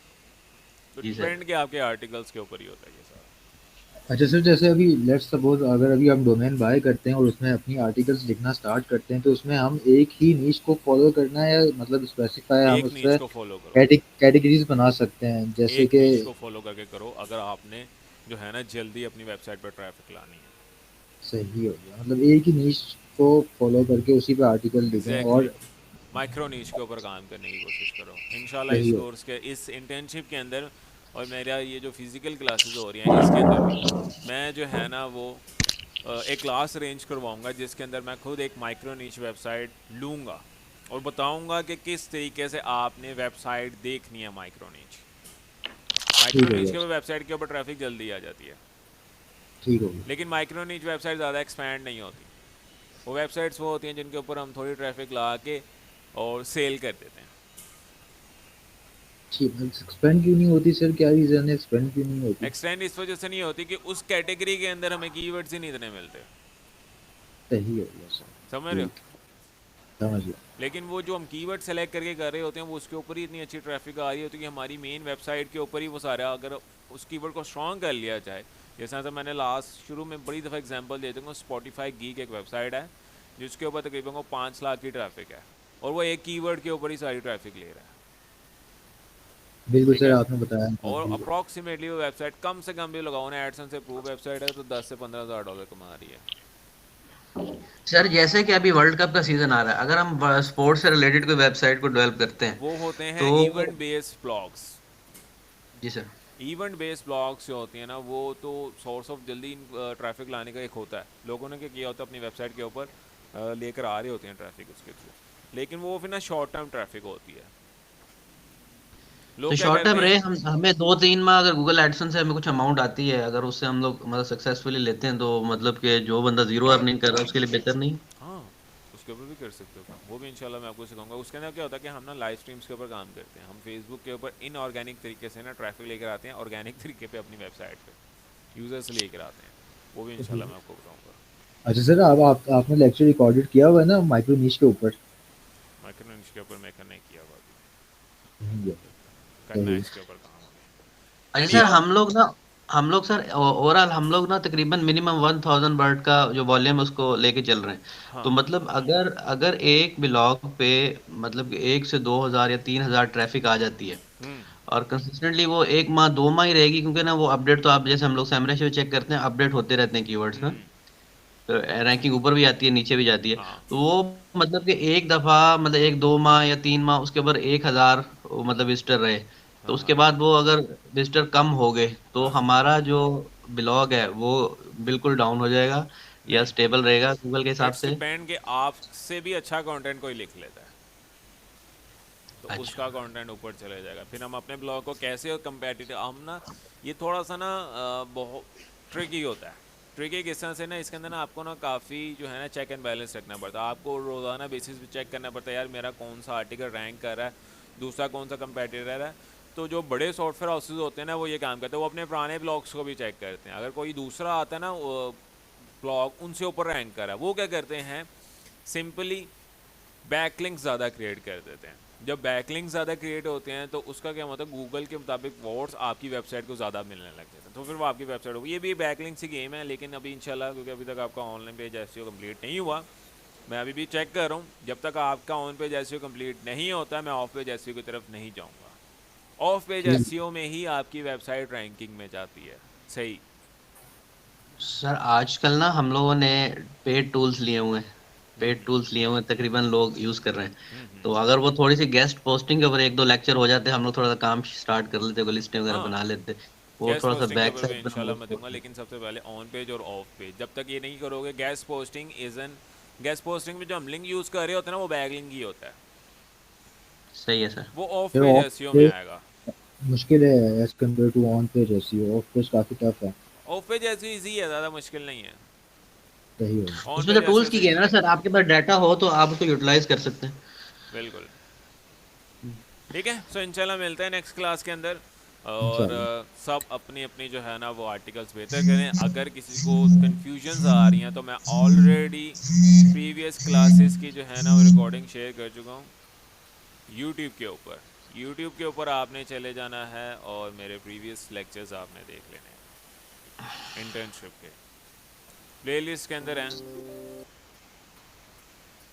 तो जी सर। डिपेंड के आपके आर्टिकल्स के ऊपर ही होता है ये सारा। अच्छा सर, जैसे अभी लेट्स सपोज अगर अभी हम डोमेन बाय करते हैं और उसमें अपनी आर्टिकल्स लिखना स्टार्ट करते हैं, तो उसमें हम एक ही नीश को फॉलो करना है, या मतलब स्पेसिफाई हम एक नीच उससे को फॉलो करो, कैटेगरीज बना सकते हैं, जैसे एक कि नीच को फॉलो करके करो अगर आपने जो है ना जल्दी अपनी वेबसाइट पर ट्रैफिक लानी है। सही हो गया, मतलब एक ही नीश को फॉलो करके उसी पे आर्टिकल लिखें एग्जैक्टली, और माइक्रो नीच के ऊपर काम करने की कोशिश करो इंशाल्लाह। सही इस हो। कोर्स के इस इंटर्नशिप के अंदर और मेरा ये जो फिज़िकल क्लासेस हो रही हैं इसके अंदर भी मैं जो है ना वो एक क्लास अरेंज करवाऊंगा जिसके अंदर मैं खुद एक माइक्रो नीच वेबसाइट लूँगा और बताऊंगा कि किस तरीके से आपने वेबसाइट देखनी है। माइक्रो ठीक हो नीच गया के ऊपर सर, वेबसाइट के ऊपर ट्रैफिक जल्दी आ जाती है, ठीक हो गया। लेकिन माइक्रो नीच वेबसाइट ज़्यादा एक्सपैंड नहीं होती। वो वेबसाइट्स वो होती हैं जिनके ऊपर हम थोड़ी ट्रैफिक ला के और सेल कर देते हैं। ठीक, एक्सपेंड क्यों नहीं होती सर, क्या रीजन है एक्सपेंड क्यों नहीं होती? एक्सटेंड इस वजह से नहीं होती कि उस कैटेगरी के अंदर हमें कीवर्ड्स ही नहीं इतने मिलते, सही हो गया सर, समझ रहे हो? ठीक, समझ गया। लेकिन वो जो हम कीवर्ड सेलेक्ट करके कर रहे होते हैं वो उसके ऊपर ही इतनी अच्छी ट्रैफिक आ रही होती है कि हमारी मेन वेबसाइट के ऊपर ही वो सारा, अगर उस कीवर्ड को स्ट्रॉन्ग कर लिया जाए, जैसा तो मैंने लास्ट शुरू में बड़ी दफ़ा एग्जांपल दे दूँगा, स्पॉटिफाई गीक एक वेबसाइट है जिसके ऊपर तकरीबन को 5 लाख की ट्रैफिक है और वो एक कीवर्ड के ऊपर ही सारी ट्रैफिक ले रहा है, बिल्कुल ठीक सर, है? आपने बताया और बिल्कुल। अप्रॉक्सीमेटली वो वेबसाइट कम से कम भी लगाओ ना, एडसन से प्रूव वेबसाइट है तो 10 से 15 हज़ार डॉलर कमा रही है। सर जैसे कि अभी वर्ल्ड कप का सीजन आ रहा है, अगर हम स्पोर्ट्स से रिलेटेड कोई वेबसाइट को डेवलप करते हैं वो होते हैं तो इवेंट बेस्ड ब्लॉग्स। जी सर। इवेंट बेस्ड ब्लॉग्स जो होती हैं ना वो तो सोर्स ऑफ जल्दी ट्रैफिक लाने का एक होता है। लोगों ने क्या किया होता है अपनी वेबसाइट के ऊपर लेकर आ रहे होते हैं ट्रैफिक उसके थ्रू, लेकिन वो फिर ना शॉर्ट टर्म ट्रैफिक होती है। तो लोग क्या शॉर्ट टर्म करते रहे, हैं, हम हमें 2-3 माह अगर गूगल एडसन से हमें कुछ अमाउंट आती है, अगर उससे हम लोग मतलब सक्सेसफुली लेते हैं, तो मतलब कि जो बंदा जीरो अर्निंग कर रहा है उसके लिए बेहतर नहीं? हाँ उसके ऊपर भी कर सकते हो काम, वो भी इंशाल्लाह मैं आपको सिखाऊंगा। उसके अंदर क्या होता है कि हम ना लाइव स्ट्रीम्स के ऊपर काम करते हैं, हम फेसबुक के ऊपर इनऑर्गेनिक तरीके से ना ट्रैफिक लेकर आते हैं, ऑर्गेनिक तरीके पे अपनी वेबसाइट पे यूज़र्स लेकर आते हैं, वो भी इंशाल्लाह मैं आपको बताऊँगा। अच्छा सर, अब आपने लेक्चर रिकॉर्डेड किया हुआ है ना माइक्रो नीश के ऊपर? माइक्रो निश के ऊपर मैं करने किया हुआ अभी, नहीं किया। करना है सही। इसके ऊपर काम अच्छा हमें। सर, एनी हम लोग सर ओवरऑल हम लोग ना तकरीबन मिनिमम 1000 वर्ड का जो वॉल्यूम है उसको लेके चल रहे हैं। तो हाँ मतलब अगर अगर एक ब्लॉग पे मतलब कि 1 से 2000 या 3000 ट्रैफिक आ जाती है और कंसिस्टेंटली वो 1 माह 2 माह ही रहेगी, क्योंकि ना वो अपडेट तो आप जैसे हम लोग सैमरश में चेक करते हैं, अपडेट होते रहते हैं कीवर्ड्स ना, तो रैंकिंग ऊपर भी आती है नीचे भी जाती है। हाँ तो वो मतलब कि एक दफा मतलब 1 2 माह या 3 माह उसके ऊपर 1000 मतलब विजिटर रहे, तो हाँ उसके हाँ बाद वो अगर विजिटर कम हो गए तो हाँ हमारा जो ब्लॉग है वो बिल्कुल डाउन हो जाएगा या नहीं, स्टेबल रहेगा गूगल के हिसाब इट्स से? डिपेंड कि आपसे भी अच्छा कंटेंट कोई लिख लेता है तो अच्छा। उसका कंटेंट ऊपर चले जाएगा। फिर हम अपने ब्लॉग को कैसे कंपेटिटिव, हम ना ये थोड़ा सा ना बहुत ट्रिकी होता है। ट्रिकी किस तरह से ना, इसके अंदर ना आपको ना काफ़ी जो है ना चेक एंड बैलेंस रखना पड़ता है, आपको रोज़ाना बेसिस पे चेक करना पड़ता है यार मेरा कौन सा आर्टिकल रैंक कर रहा है, दूसरा कौन सा कंपेटिटर है। तो जो बड़े सॉफ्टवेयर हाउसेज होते हैं ना वो ये काम करते हैं, वो अपने पुराने ब्लॉग्स को भी चेक करते हैं, अगर कोई दूसरा आता है ना ब्लॉग उनसे ऊपर रैंक कर रहा है, वो क्या करते हैं सिंपली बैकलिंक्स ज़्यादा क्रिएट कर देते हैं। जब बैकलिंक्स ज़्यादा क्रिएट होते हैं तो उसका क्या मतलब गूगल के मुताबिक वर्ड्स आपकी वेबसाइट को ज़्यादा मिलने लग जाते हैं, तो फिर वो आपकी वेबसाइट होगी। ये भी बैकलिंक्स की गेम है, लेकिन अभी इंशाल्लाह क्योंकि अभी तक आपका ऑनलाइन पेज एसईओ कंप्लीट नहीं हुआ, मैं अभी भी चेक कर रहा हूँ, जब तक आपका ऑन पेज एसईओ कंप्लीट नहीं होता मैं ऑफ पेज एसईओ की तरफ नहीं जाऊँगा। ऑफ पेज एसईओ में ही आपकी वेबसाइट रैंकिंग में जाती है। सही सर आजकल ना हम लोगों ने पेड टूल्स लिए हुए हैं, तकरीबन लोग यूज कर रहे हैं। तो अगर वो थोड़ी सी गेस्ट पोस्टिंग के ऊपर 1 2 लेक्चर हो जाते, हम लोग थोड़ा सा काम स्टार्ट कर लेते, लिस्टें वगैरह हाँ, बना लेते, वो गैस थोड़ा सा पोस्टिंग के बैक ऊपर भी साइड पर हम इंशाल्लाह मैं दूंगा, लोग। लेकिन सबसे पहले ऑन पेज और ऑफ पेज जब तक ये नहीं करोगे। Gas posting is an, gas posting में जो हम लिंक यूज़ कर रहे होते हैं ना वो बैक लिंक ही होता है, सही है सर। वो ऑफ फिर पेज ऑफ एसईओ में पेज आएगा। मुश्किल है as compare to on page SEO, off page काफी टफ है। ऑफ पेज एसईओ इजी है, ज़्यादा मुश्किल नहीं है, सही हो। ऑन उसमें तो पेज टूल्स एसईओ की से गेम है इजी ना है। सर, आपके पास डाटा हो तो आप उसको यूटिलाइज कर सकते हैं। बिल्कुल ठीक है। सो इंशाल्लाह मिलते हैं नेक्स्ट क्लास के अंदर, और इंशाल्लाह। सब अपनी अपनी जो है ना वो आर्टिकल्स बेहतर करें। अगर किसी को कन्फ्यूजन्स आ रही हैं तो मैं ऑलरेडी प्रीवियस क्लासेस की जो है ना वो रिकॉर्डिंग शेयर कर चुका हूँ यूट्यूब के ऊपर। यूट्यूब के ऊपर आपने चले जाना है और मेरे प्रीवियस लेक्चर्स आपने देख लेने हैं। इंटर्नशिप के प्लेलिस्ट के अंदर हैं,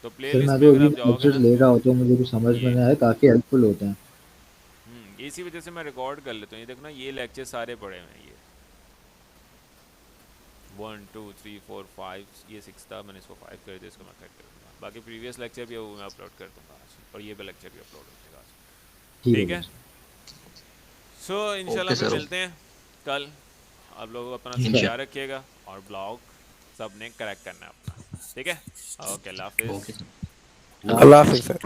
तो सर प्लेलिस्ट मैं में तो अगर अभी आप जाओगे लेक्चर्स ना, ले रहा होता हूँ, मुझे कुछ समझ में ये नहीं आया, काफ़ी हेल्पफुल होते हैं। इसी वजह से मैं रिकॉर्ड कर लेता हूँ। ये देखो ना, ये लेक्चर सारे पड़े हुए हैं, ये 1 2 3 4 5, ये 6 था, मैंने इसको 5 कर दिया, इसको मैं कट कर दूँगा। बाकी प्रीवियस लेक्चर भी है वो मैं अपलोड कर दूँगा आज, और ये भी लेक्चर भी अपलोड हो जाएगा आज। ठीक ठीक है है, सर। सो इंशाल्लाह ओके फिर सर। मिलते हैं कल। आप लोग अपना इंशा ख्याल रखिएगा, और ब्लॉग सब ने करेक्ट करना है अपना। ठीक है, ओके, अल्लाह हाफिज़। Okay sir. अल्लाह हाफिज़ सर।